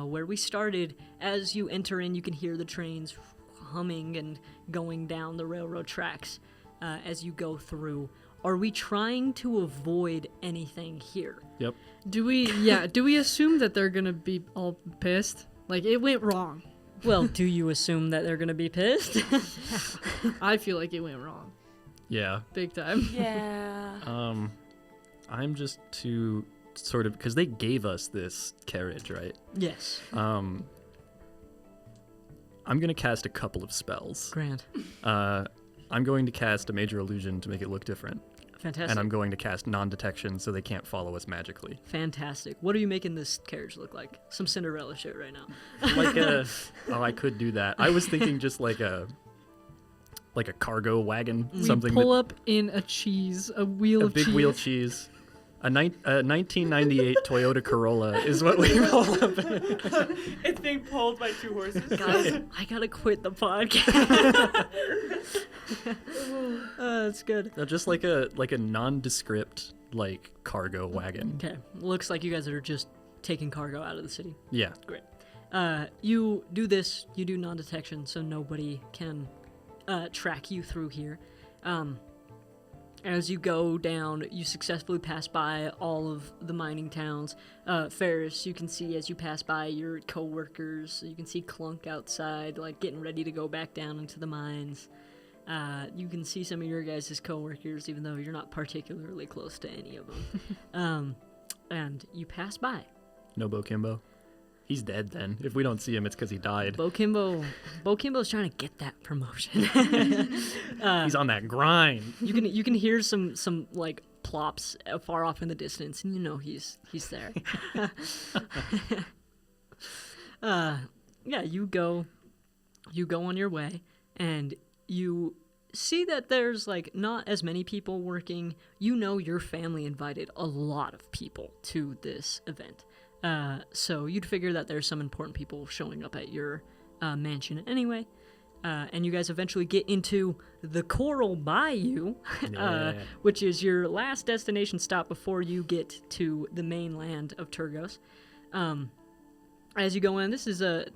where we started. As you enter in, you can hear the trains humming and going down the railroad tracks as you go through. Are we trying to avoid anything here? Yep. Do we assume that they're gonna be all pissed? Like, it went wrong. Well, do you assume that they're going to be pissed? I feel like it went wrong. Yeah. Big time. Yeah. I'm just too sort of, because they gave us this carriage, right? Yes. I'm going to cast a couple of spells. Grand. I'm going to cast a major illusion to make it look different. Fantastic. And I'm going to cast non-detection so they can't follow us magically. Fantastic. What are you making this carriage look like? Some Cinderella shit right now. Like I could do that. I was thinking just like a cargo wagon, something We pull up in a wheel a of big cheese. wheel cheese. A 1998 Toyota Corolla is what we roll up in. It's being pulled by two horses. Guys, I gotta quit the podcast. That's good. No, just like a nondescript like cargo wagon. Okay. Looks like you guys are just taking cargo out of the city. Yeah. Great. You do this. You do non-detection, so nobody can track you through here. As you go down, you successfully pass by all of the mining towns. Pharys, you can see as you pass by your co-workers. You can see Clunk outside, like getting ready to go back down into the mines. You can see some of your guys' co-workers, even though you're not particularly close to any of them. And you pass by. No Bo Kimbo. He's dead then. If we don't see him, it's because he died. Bo Kimbo's trying to get that promotion. He's on that grind. You can hear some like plops far off in the distance, and you know he's there. Yeah, you go on your way, and you see that there's like not as many people working. You know your family invited a lot of people to this event. So you'd figure that there's some important people showing up at your mansion anyway. And you guys eventually get into the Coral Bayou, which is your last destination stop before you get to the mainland of Turgos. As you go in, it's a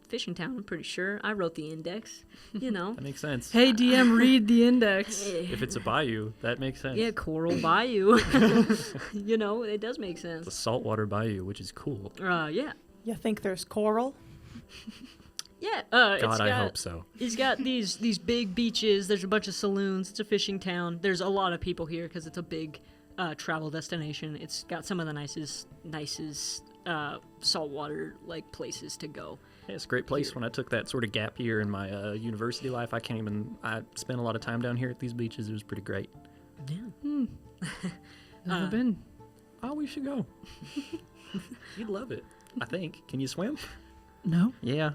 fishing town, I'm pretty sure. I wrote the index, you know. That makes sense. Hey, DM, read the index. If it's a bayou, that makes sense. Yeah, Coral Bayou. You know, it does make sense. The saltwater bayou, which is cool. Yeah. You think there's coral? Yeah. God, I hope so. He's got these big beaches. There's a bunch of saloons. It's a fishing town. There's a lot of people here because it's a big travel destination. It's got some of the nicest saltwater like places to go. Yeah, it's a great place. When I took that sort of gap year in my university life, I spent a lot of time down here at these beaches. It was pretty great. Yeah. Never been. Oh, we should go. You'd love it, I think. Can you swim? No. Yeah.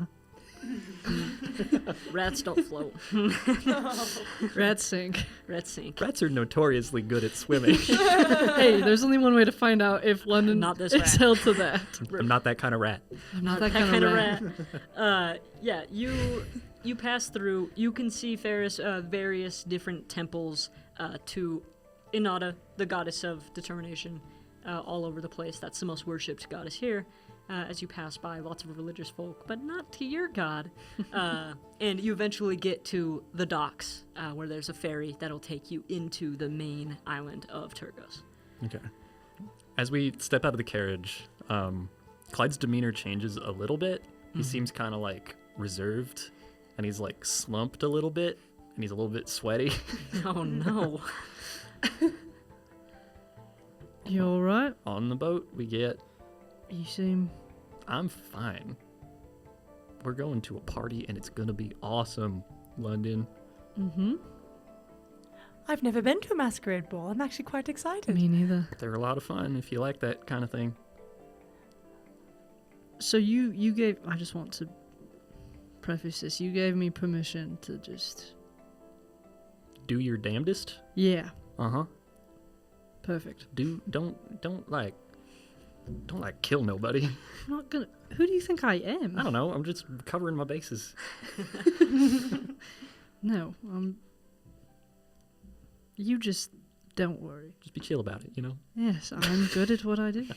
Rats don't float. Rats sink. Rats sink. Rats are notoriously good at swimming. Hey, there's only one way to find out if London Not this is rat. held to that. I'm not that kind of rat. I'm not that kind of rat. Yeah, you pass through. You can see Pharys, various different temples to Inada, the goddess of determination, all over the place. That's the most worshipped goddess here. As you pass by, lots of religious folk, but not to your god. And you eventually get to the docks, where there's a ferry that'll take you into the main island of Turgos. Okay. As we step out of the carriage, Clyde's demeanor changes a little bit. He seems kind of like reserved, and he's like slumped a little bit, and he's a little bit sweaty. Oh no. You alright? On the boat, we get... You seem... I'm fine. We're going to a party, and it's gonna be awesome, London. Mm-hmm. I've never been to a masquerade ball. I'm actually quite excited. Me neither. They're a lot of fun if you like that kind of thing. So you gave... I just want to preface this. You gave me permission to just... Do your damnedest. Yeah. Uh-huh. Perfect. Don't kill nobody. I'm not gonna... Who do you think I am? I don't know. I'm just covering my bases. No, you just don't worry. Just be chill about it, you know? Yes, I'm good at what I do.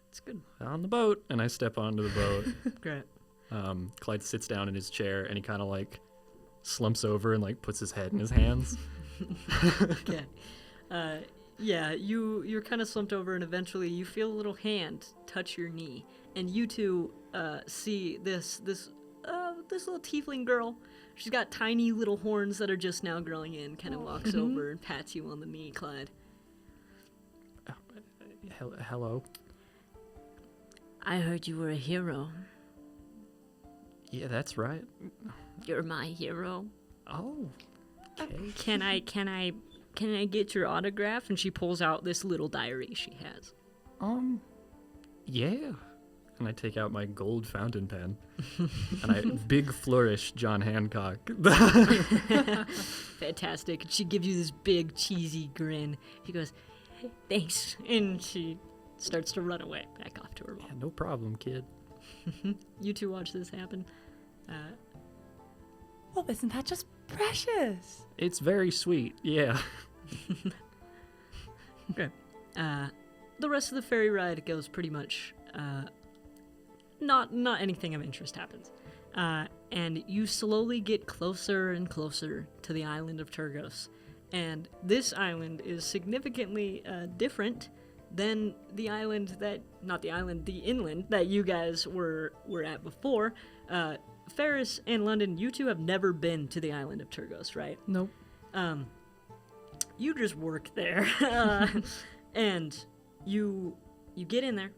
It's good. On the boat. And I step onto the boat. Great. Clyde sits down in his chair, and he kind of, like, slumps over and, like, puts his head in his hands. Okay. Yeah, you're kind of slumped over, and eventually you feel a little hand touch your knee, and you two see this little tiefling girl. She's got tiny little horns that are just now growing in. Kind of walks over and pats you on the knee, Clyde. Hello. I heard you were a hero. Yeah, that's right. You're my hero. Oh. Okay. Can I get your autograph? And she pulls out this little diary she has. Yeah. And I take out my gold fountain pen. And I big flourish John Hancock. Fantastic. She gives you this big cheesy grin. She goes, thanks. And she starts to run away back off to her mom. Yeah, no problem, kid. You two watch this happen. Oh, isn't that just precious? It's very sweet, yeah. Okay. The rest of the ferry ride goes pretty much, not anything of interest happens. And you slowly get closer and closer to the island of Turgos. And this island is significantly different than the inland that you guys were at before. Pharys and London, you two have never been to the island of Turgos, right? Nope. You just work there. And you get in there,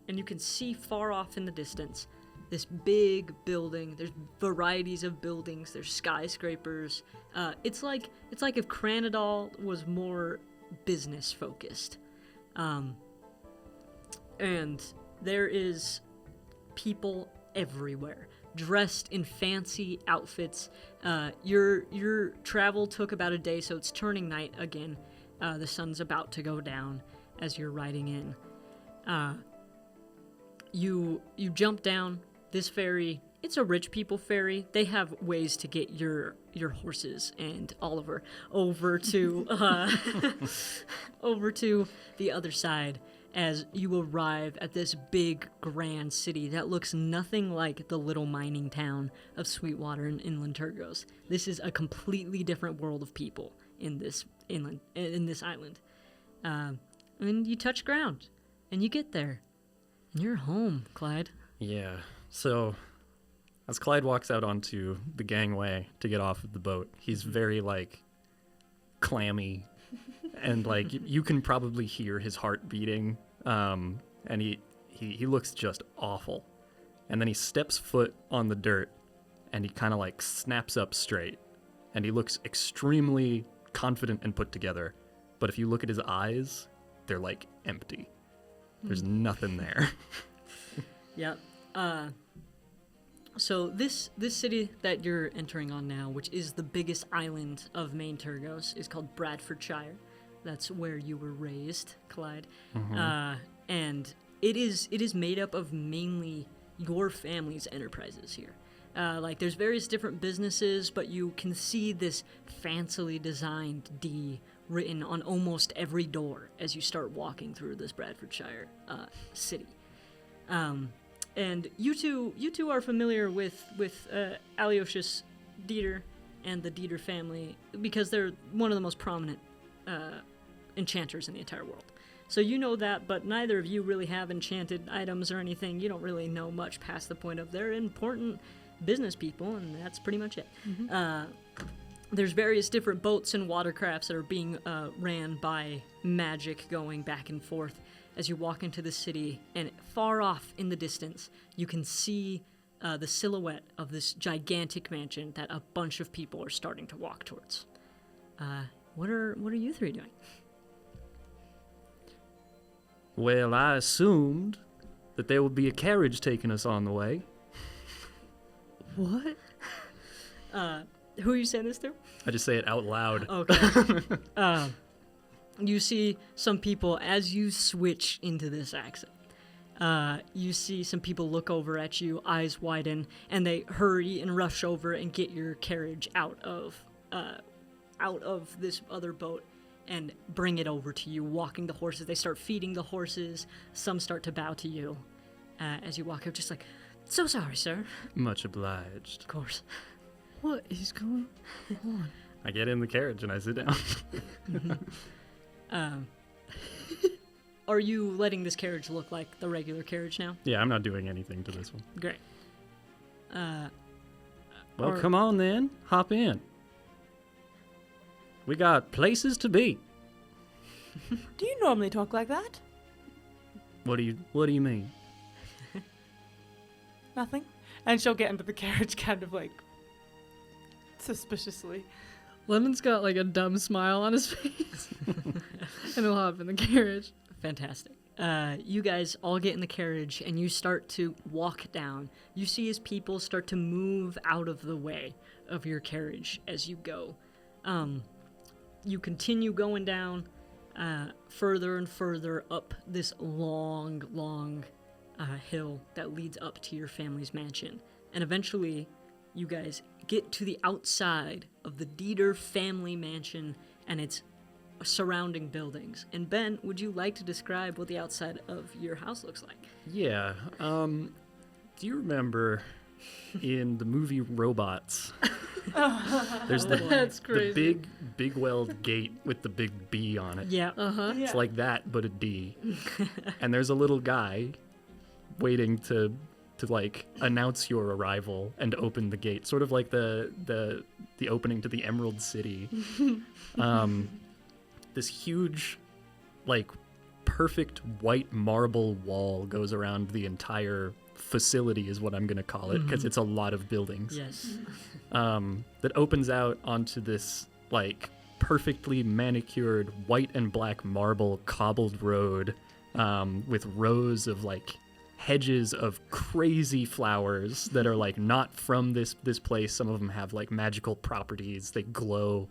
and you can see far off in the distance this big building. There's varieties of buildings. There's skyscrapers. It's like if Cranodol was more business focused. And there is people everywhere, dressed in fancy outfits. Your travel took about a day, so it's turning night again. The sun's about to go down as you're riding in. You jump down this ferry. It's a rich people ferry. They have ways to get your horses and Oliver over to the other side as you arrive at this big grand city that looks nothing like the little mining town of Sweetwater and Inland Turgos. This is a completely different world of people in this island. And you touch ground, and you get there, and you're home, Clyde. Yeah. So, as Clyde walks out onto the gangway to get off of the boat, he's very, like, clammy, and, like, you can probably hear his heart beating, and he looks just awful. And then he steps foot on the dirt, and he kind of, like, snaps up straight, and he looks extremely confident and put together. But if you look at his eyes, they're, like, empty. There's nothing there. Yep. So this city that you're entering on now, which is the biggest island of Main Turgos, is called Bradfordshire. That's where you were raised, Clyde. And it is made up of mainly your family's enterprises here. Like, there's various different businesses, but you can see this fancily designed D written on almost every door as you start walking through this Bradfordshire city. And you two are familiar with Alyos's Deidr and the Deidr family because they're one of the most prominent enchanters in the entire world. So you know that, but neither of you really have enchanted items or anything. You don't really know much past the point of they're important business people, and that's pretty much it. There's various different boats and watercrafts that are being ran by magic going back and forth as you walk into the city, and far off in the distance, you can see the silhouette of this gigantic mansion that a bunch of people are starting to walk towards. What are you three doing? Well, I assumed that there would be a carriage taking us on the way. What? Who are you saying this to? I just say it out loud. Okay. You see some people, as you switch into this accent, you see some people look over at you, eyes widen, and they hurry and rush over and get your carriage out of this other boat and bring it over to you, walking the horses. They start feeding the horses. Some start to bow to you as you walk up, just like, "So sorry, sir." Much obliged. Of course. What is going on? I get in the carriage and I sit down. Are you letting this carriage look like the regular carriage now? Yeah, I'm not doing anything to this one. Great. Well, come on then. Hop in. We got places to be. Do you normally talk like that? What do you mean? Nothing. And she'll get into the carriage kind of like suspiciously. Lemon's got like a dumb smile on his face. And he'll hop in the carriage. Fantastic. You guys all get in the carriage and you start to walk down. You see as people start to move out of the way of your carriage as you go. You continue going down further and further up this long hill that leads up to your family's mansion. And eventually, you guys get to the outside of the Deidr family mansion and its surrounding buildings. And Ben, would you like to describe what the outside of your house looks like? Yeah. Do you remember in the movie Robots? There's That's the crazy. big weld gate with the big B on it. Yeah. Uh-huh. It's like that, but a D. And there's a little guy waiting to like announce your arrival and open the gate, sort of like the opening to the Emerald City. This huge, like, perfect white marble wall goes around the entire facility, is what I'm gonna call it, because it's a lot of buildings. Yes. That opens out onto this like perfectly manicured white and black marble cobbled road with rows of like hedges of crazy flowers that are like not from this place. Some of them have like magical properties. They glow.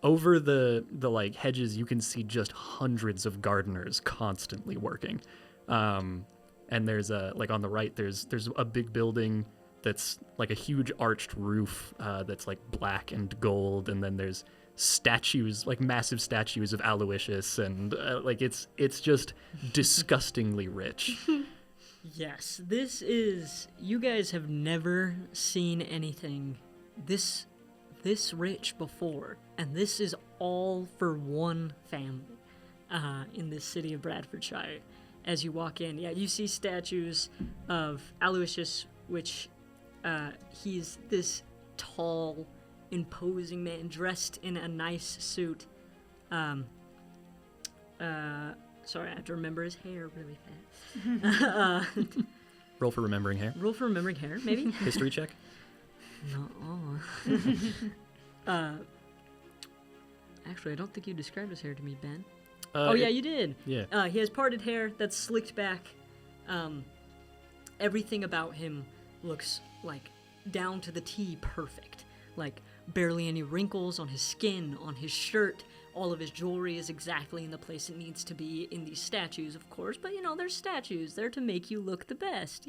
Over the like hedges, you can see just hundreds of gardeners constantly working. And there's like on the right, there's a big building that's like a huge arched roof that's like black and gold, and then there's statues, like massive statues of Aloysius, and like it's just disgustingly rich. Yes, you guys have never seen anything this rich before, and this is all for one family in this city of Bradfordshire. As you walk in, you see statues of Aloysius, which he's this tall, imposing man dressed in a nice suit. Sorry, I have to remember his hair really fast. Roll for remembering hair. Roll for remembering hair, maybe? History check. Actually, I don't think you described his hair to me, Ben. Yeah, you did. Yeah. He has parted hair that's slicked back. Everything about him looks like down to the T perfect. Like barely any wrinkles on his skin, on his shirt. All of his jewelry is exactly in the place it needs to be in these statues, of course. But, they're statues. They're to make you look the best,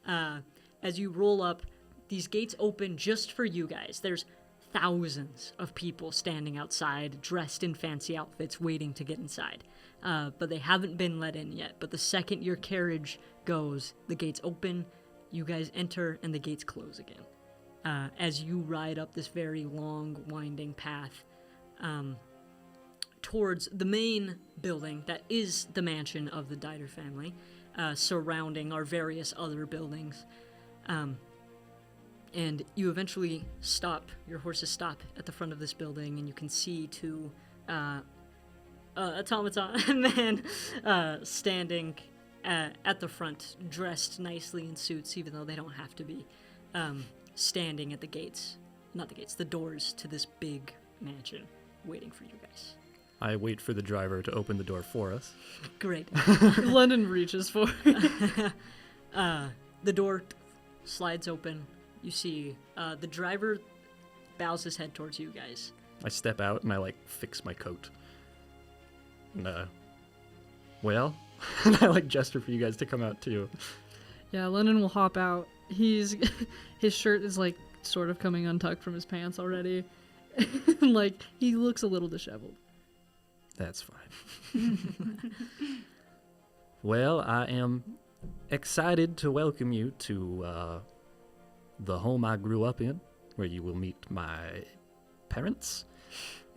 As you roll up, these gates open just for you guys. There's thousands of people standing outside, dressed in fancy outfits, waiting to get inside. But they haven't been let in yet. But the second your carriage goes, the gates open, you guys enter, and the gates close again. As you ride up this very long, winding path towards the main building that is the mansion of the Deidr family, surrounding are various other buildings. And you eventually stop, your horses stop at the front of this building, and you can see two automaton men standing at the front, dressed nicely in suits, even though they don't have to be, standing at the gates. Not the gates, the doors to this big mansion, waiting for you guys. I wait for the driver to open the door for us. Great. London reaches for it. The door slides open. You see the driver bows his head towards you guys. I step out and I fix my coat. And well, and I gesture for you guys to come out too. Yeah, London will hop out. His shirt is sort of coming untucked from his pants already. He looks a little disheveled. That's fine. Well, I am excited to welcome you to the home I grew up in, where you will meet my parents,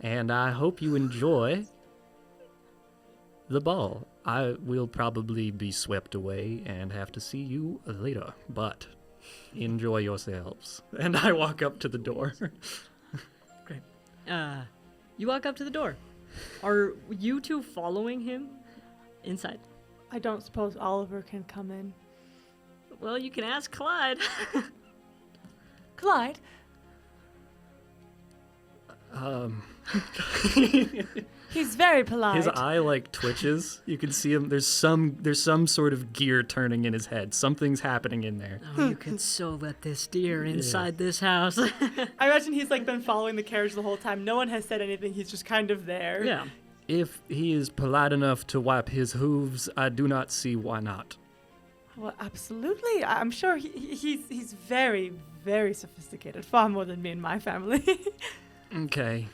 and I hope you enjoy the ball. I will probably be swept away and have to see you later, but enjoy yourselves. And I walk up to the door. Great. You walk up to the door. Are you two following him inside? I don't suppose Oliver can come in. Well, you can ask Clyde. Clyde? He's very polite. His eye twitches. You can see him. There's some sort of gear turning in his head. Something's happening in there. Oh, you could so let this deer inside this house. I imagine he's been following the carriage the whole time. No one has said anything. He's just kind of there. Yeah. If he is polite enough to wipe his hooves, I do not see why not. Well, absolutely. I'm sure he's very, very sophisticated. Far more than me and my family. Okay.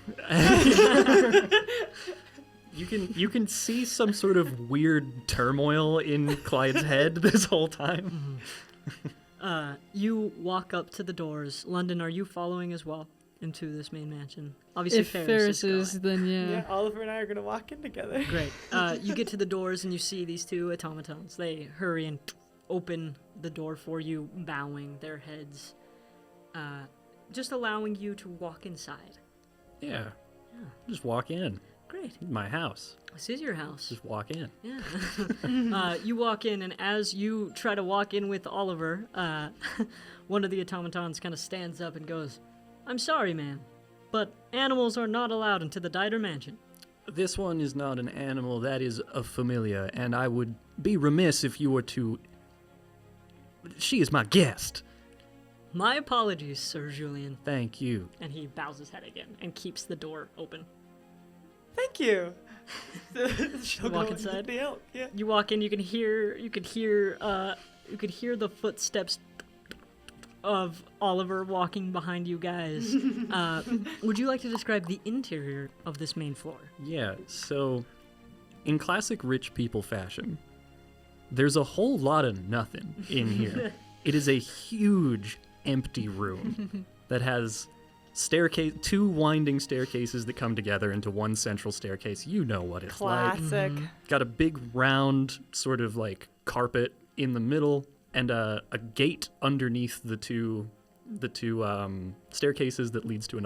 You can see some sort of weird turmoil in Clyde's head this whole time. You walk up to the doors. London, are you following as well into this main mansion? Obviously, If Pharys Pharys is is, then yeah. Yeah, Oliver and I are going to walk in together. Great. You get to the doors and you see these two automatons. They hurry and open the door for you, bowing their heads, just allowing you to walk inside. Yeah. Just walk in. Great. My house. This is your house. Just walk in. Yeah. You walk in, and as you try to walk in with Oliver, one of the automatons kind of stands up and goes, "I'm sorry, ma'am, but animals are not allowed into the Deidr mansion." This one is not an animal. That is a familiar, and I would be remiss if you were to... She is my guest. My apologies, Sir Julian. Thank you. And he bows his head again and keeps the door open. Thank you. You walk inside. Yeah. You walk in. You could hear the footsteps of Oliver walking behind you guys. Would you like to describe the interior of this main floor? Yeah, so in classic rich people fashion, there's a whole lot of nothing in here. It is a huge empty room that has two winding staircases that come together into one central staircase. You know what it's Classic. like. Got a big round sort of carpet in the middle and a gate underneath the two staircases that leads to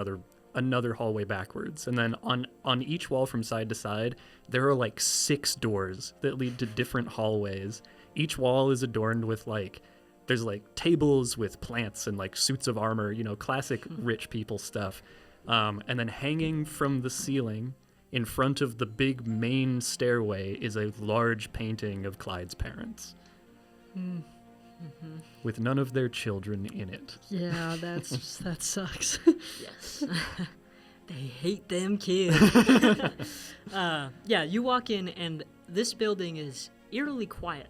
another hallway backwards. And then on each wall from side to side, there are 6 doors that lead to different hallways. Each wall is adorned with there's tables with plants and suits of armor, classic rich people stuff. And then hanging from the ceiling in front of the big main stairway is a large painting of Clyde's parents. With none of their children in it. Yeah, that sucks. Yes. They hate them kids. Yeah, you walk in and this building is eerily quiet.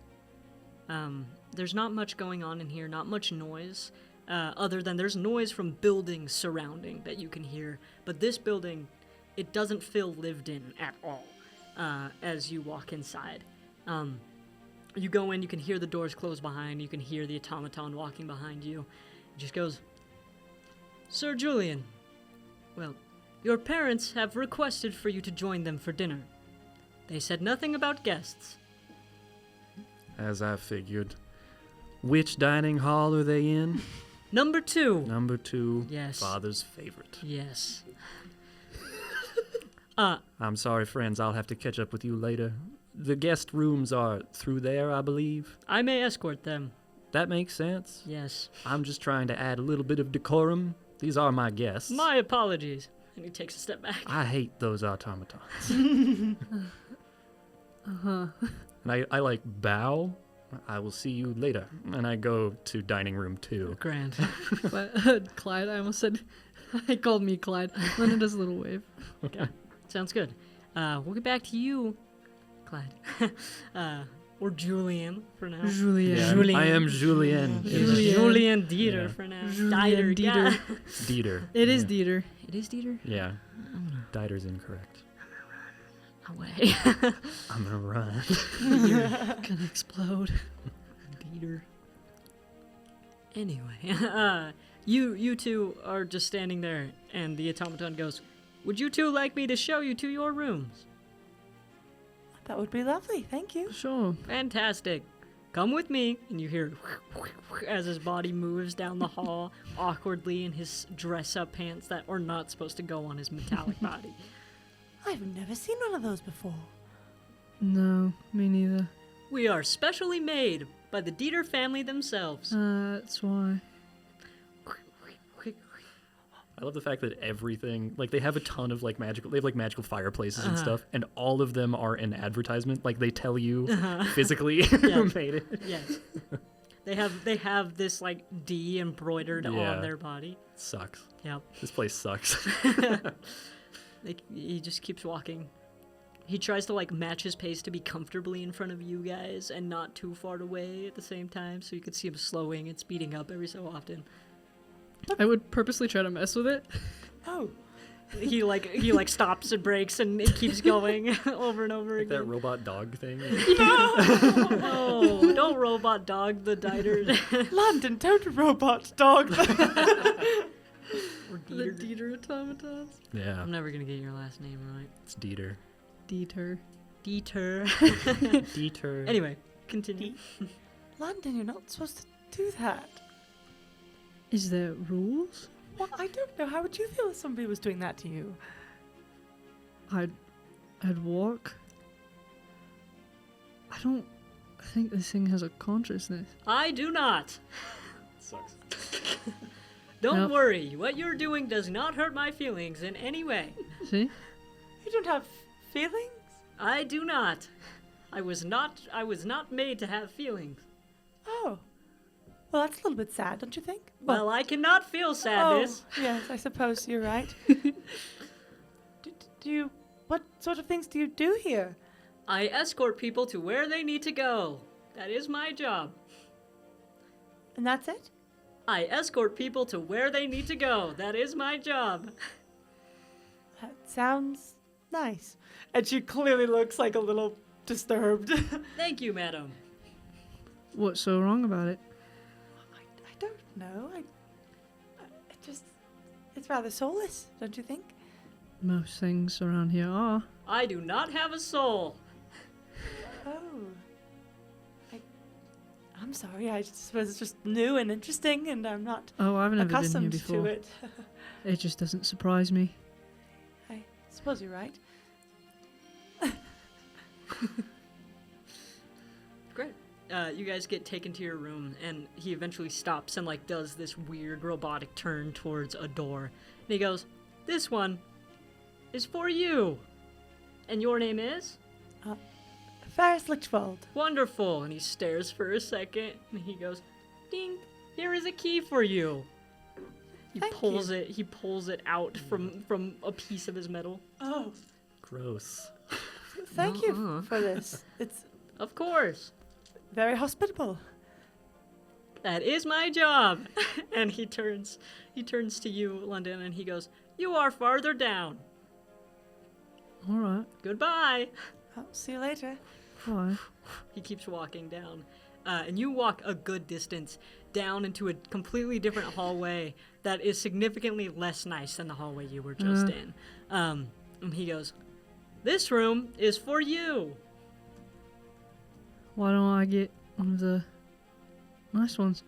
There's not much going on in here, not much noise, other than there's noise from buildings surrounding that you can hear. But this building, it doesn't feel lived in at all as you walk inside. You go in, you can hear the doors close behind, you can hear the automaton walking behind you. It just goes, "Sir Julian, well, your parents have requested for you to join them for dinner. They said nothing about guests." As I figured. Which dining hall are they in? Number 2. Number 2. Yes. Father's favorite. Yes. I'm sorry, friends. I'll have to catch up with you later. The guest rooms are through there, I believe. I may escort them. That makes sense. Yes. I'm just trying to add a little bit of decorum. These are my guests. My apologies. And he takes a step back. I hate those automatons. Uh-huh. And I like bow. I will see you later. And I go to dining room 2. Grand. But Clyde, I almost said, I called me Clyde. London does a little wave. Okay. Sounds good. We'll get back to you, Clyde. Or Julian for now. Julien. Yeah, Julien. I am Julien. Julien. Julian Deidr Yeah. for now. Julien Deidr. Deidr. Yeah. Deidr. It is Yeah. Deidr. It is Deidr? Yeah. Deidr's incorrect. Away. I'm gonna run. You're gonna explode. Deidr. Anyway, you two are just standing there, and the automaton goes, "Would you two like me to show you to your rooms?" That would be lovely. Thank you. Sure. Fantastic. Come with me. And you hear as his body moves down the hall awkwardly in his dress-up pants that are not supposed to go on his metallic body. I've never seen one of those before. No, me neither. We are specially made by the Deidr family themselves. That's why. I love the fact that everything, like, they have a ton of, like, magical fireplaces and stuff, and all of them are an advertisement. Like, they tell you physically who made it. Yes. They have this, like, D embroidered Yeah. on their body. Sucks. Yep. This place sucks. He just keeps walking. He tries to, like, match his pace to be comfortably in front of you guys and not too far away at the same time, so you could see him slowing and speeding up every so often. I would purposely try to mess with it. Oh, He stops and brakes and it keeps going over and over Like that again. robot dog thing. No, don't robot dog the Deidr. London, don't robot dog. Or The Deidr. Deidr automatons. Yeah, I'm never gonna get your last name right. it's Deidr. Deidr. Deidr. Deidr. Anyway, continue. London, you're not supposed to do that. Is there rules? Well, I don't know. How would you feel if somebody was doing that to you? I'd walk. I don't think this thing has a consciousness. I do not. Sucks. Don't Nope. worry. What you're doing does not hurt my feelings in any way. See? You don't have feelings? I do not. I was not made to have feelings. Oh. Well, that's a little bit sad, don't you think? Well, I cannot feel sadness. Oh, yes, I suppose you're right. do you... What sort of things do you do here? I escort people to where they need to go. That is my job. And that's it? I escort people to where they need to go. That is my job. That sounds nice. And she clearly looks like a little disturbed. Thank you, madam. What's so wrong about it? I don't know. It's rather soulless, don't you think? Most things around here are. I do not have a soul. Oh. I'm sorry. I just was just new and interesting, and I'm not Oh, I've never been here accustomed before. to it. It just doesn't surprise me. I suppose you're right. Great. You guys get taken to your room, and he eventually stops and like does this weird robotic turn towards a door. And he goes, "This one is for you. And your name is?" Pharys Lichtwald. "Wonderful." And he stares for a second, and he goes, "Ding! Here is a key for you." He Thank pulls you. it. He pulls it out from a piece of his metal. Oh, Gross. thank you Uh-uh. for this. It's Of course. very hospitable. That is my job. And he turns to you, London, and he goes, "You are farther down. All right. Goodbye." I'll see you later. Bye. He keeps walking down. And you walk a good distance down into a completely different hallway that is significantly less nice than the hallway you were just in. And he goes, "This room is for you." Why don't I get one Nice ones.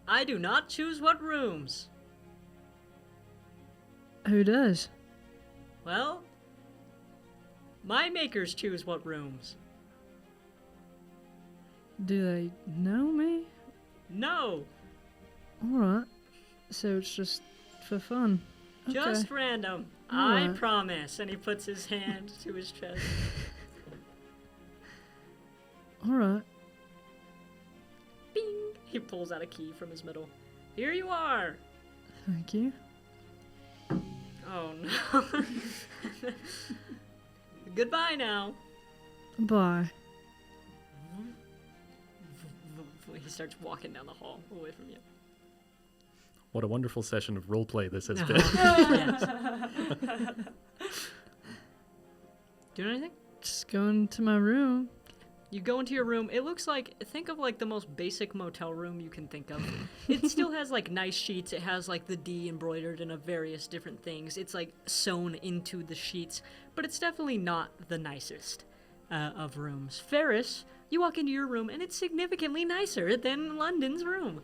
I do not choose what rooms. Who does? Well, my makers choose what rooms. Do they know me? No, Alright. So it's just for fun. Okay. just random. I Alright. promise. And he puts his hand to his chest. Alright. Bing! He pulls out a key from his middle. Here you are. Thank you. Oh no. Goodbye now. Bye. He starts walking down the hall away from you. What a wonderful session of roleplay this has been. Yes. Doing anything? Just going to my room. You go into your room. It looks like, think of like the most basic motel room you can think of. It still has like nice sheets. It has like the D embroidered in various different things. It's like sewn into the sheets, but it's definitely not the nicest of rooms. Ferris, you walk into your room and it's significantly nicer than London's room.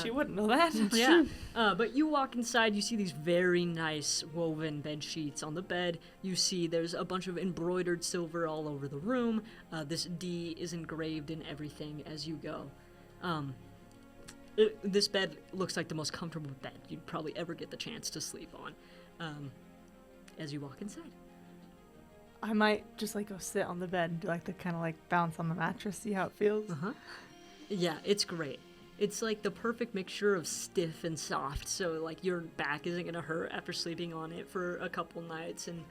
She wouldn't know that. Yeah, but you walk inside, you see these very nice woven bed sheets on the bed. You see there's a bunch of embroidered silver all over the room. This D is engraved in everything as you go. This bed looks like the most comfortable bed you'd probably ever get the chance to sleep on as you walk inside. I might just like go sit on the bed and do like the kind of like bounce on the mattress, see how it feels. Uh-huh. Yeah, it's great. It's like the perfect mixture of stiff and soft, so like your back isn't gonna hurt after sleeping on it for a couple nights, and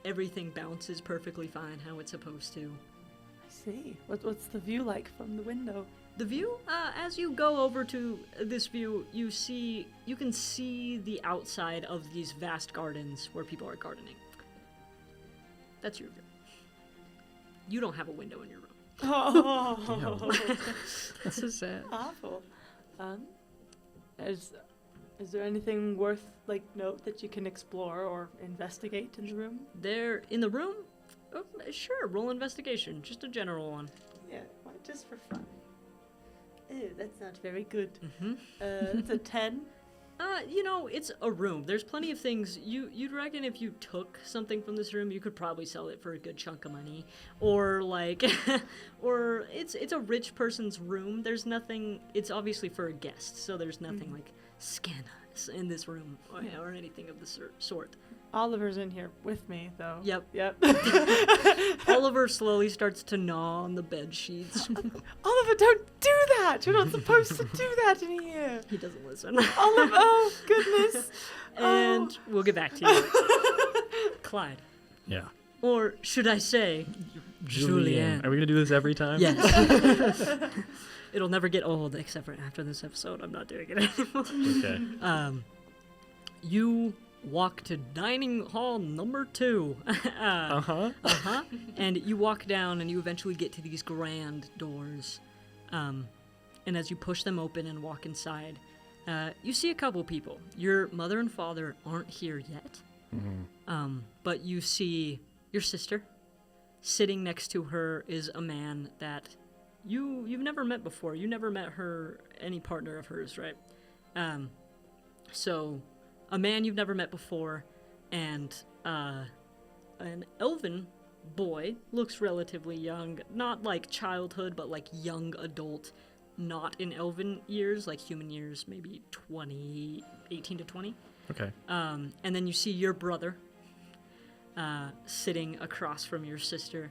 everything bounces perfectly fine how it's supposed to. I see. What's the view like from the window? The view, as you go over to this view, you can see the outside of these vast gardens where people are gardening. That's your view. You don't have a window in your room. Oh, That's so sad. awful. Is there anything worth like note that you can explore or investigate in the room? There, in the room? Oh, sure, roll investigation. Just a general one. Yeah, just for fun. Ew, that's not very good. Mm-hmm. It's a 10. It's a room. There's plenty of things. You'd reckon if you took something from this room, you could probably sell it for a good chunk of money. Or like, or it's a rich person's room. There's nothing, it's obviously for a guest, so there's nothing like scandalous in this room or anything of the sort. Oliver's in here with me, though. Yep. Oliver slowly starts to gnaw on the bed sheets. Oliver, don't do that! You're not supposed to do that in here! He doesn't listen. Oliver, oh, goodness! And we'll get back to you. Clyde. Yeah. Or should I say, Julianne. Are we going to do this every time? Yes. It'll never get old, except for after this episode. I'm not doing it anymore. Okay. You walk to dining hall number 2. And you walk down and you eventually get to these grand doors. And as you push them open and walk inside, you see a couple people. Your mother and father aren't here yet. Mm-hmm. But you see your sister. Sitting next to her is a man that you've never met before. You never met her, any partner of hers, right? So a man you've never met before, and an elven boy, looks relatively young, not like childhood, but like young adult, not in elven years, like human years, maybe 18 to 20. Okay. And then you see your brother sitting across from your sister.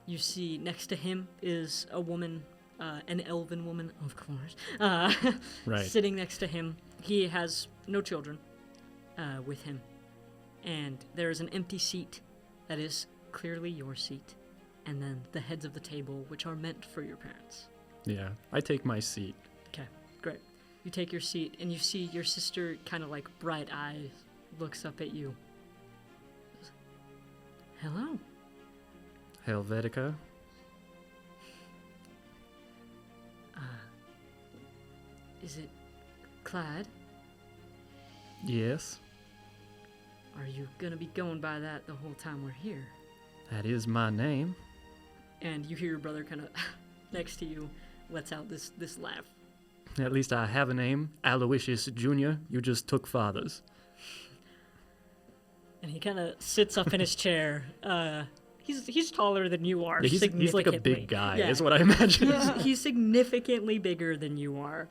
You see next to him is a woman, an elven woman, of course, Right. sitting next to him. He has no children with him. And there is an empty seat that is clearly your seat. And then the heads of the table, which are meant for your parents. Yeah. I take my seat. Okay, great. You take your seat, and you see your sister, kind of like bright eyes, looks up at you. Hello. Helvetica. Is it Clyde? Yes. Are you gonna be going by that the whole time we're here? That is my name. And you hear your brother kind of next to you lets out this laugh. At least I have a name, Aloysius Jr. You just took father's. And he kind of sits up in his chair. He's taller than you are. Yeah, he's like a significantly. big guy, Yeah. is what I imagine. He's significantly bigger than you are.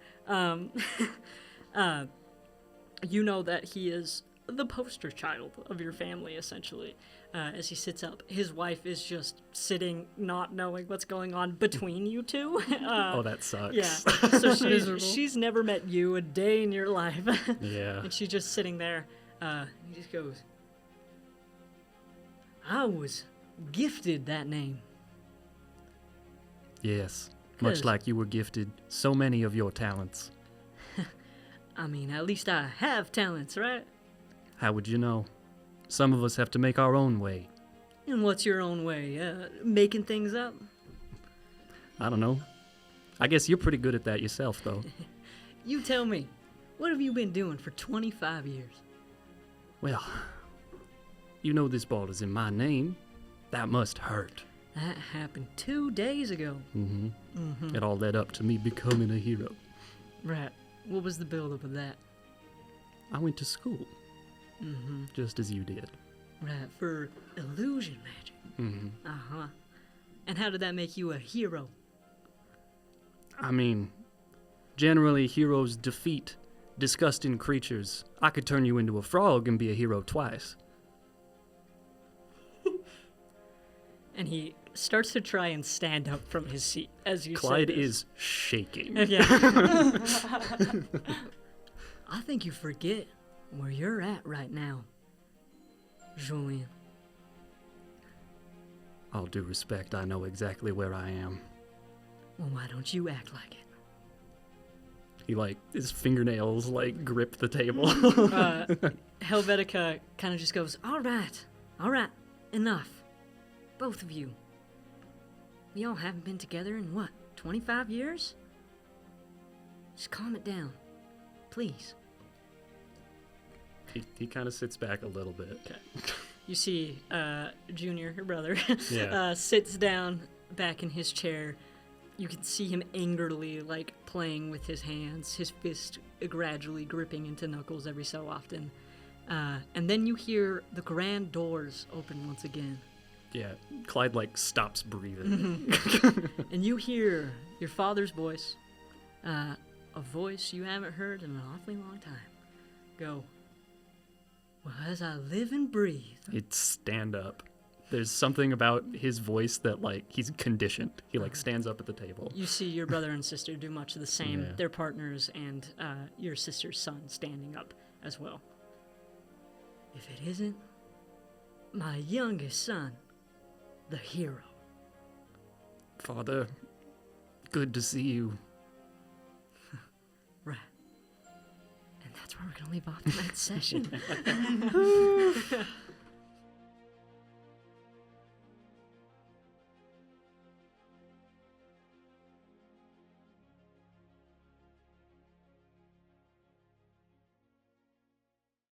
You know that he is the poster child of your family, essentially. As he sits up, his wife is just sitting, not knowing what's going on between you two. Oh, that sucks. Yeah. So Miserable. she's never met you a day in your life. Yeah. And she's just sitting there. He just goes, I was gifted that name. Yes. Much 'Cause- like you were gifted so many of your talents. I mean, at least I have talents, right? How would you know? Some of us have to make our own way. And what's your own way? Making things up? I don't know. I guess you're pretty good at that yourself, though. You tell me, what have you been doing for 25 years? Well, you know this ball is in my name. That must hurt. That happened 2 days ago. Mm-hmm. It all led up to me becoming a hero. Right. What was the build-up of that? I went to school, just as you did. Right, for illusion magic. Mm-hmm. Uh-huh. And how did that make you a hero? I mean, generally heroes defeat disgusting creatures. I could turn you into a frog and be a hero twice. And he starts to try and stand up from his seat as you Clyde say this. is shaking. Yeah. I think you forget where you're at right now, Julien. All due respect, I know exactly where I am. Well, why don't you act like it? He, his fingernails, grip the table. Helvetica kind of just goes, all right, enough. Both of you. We all haven't been together in, 25 years? Just calm it down. Please. He kind of sits back a little bit. You see Junior, her brother, Yeah. sits down back in his chair. You can see him angrily, playing with his hands, his fist gradually gripping into knuckles every so often. And then you hear the grand doors open once again. Yeah, Clyde, stops breathing. And you hear your father's voice, a voice you haven't heard in an awfully long time, go, well, as I live and breathe. It's stand up. There's something about his voice that, he's conditioned. He, stands up at the table. You see your brother and sister do much of the same. Yeah. They're partners, and your sister's son standing up as well. If it isn't my youngest son, the hero. Father, good to see you. Right. And that's where we're going to leave off tonight's session.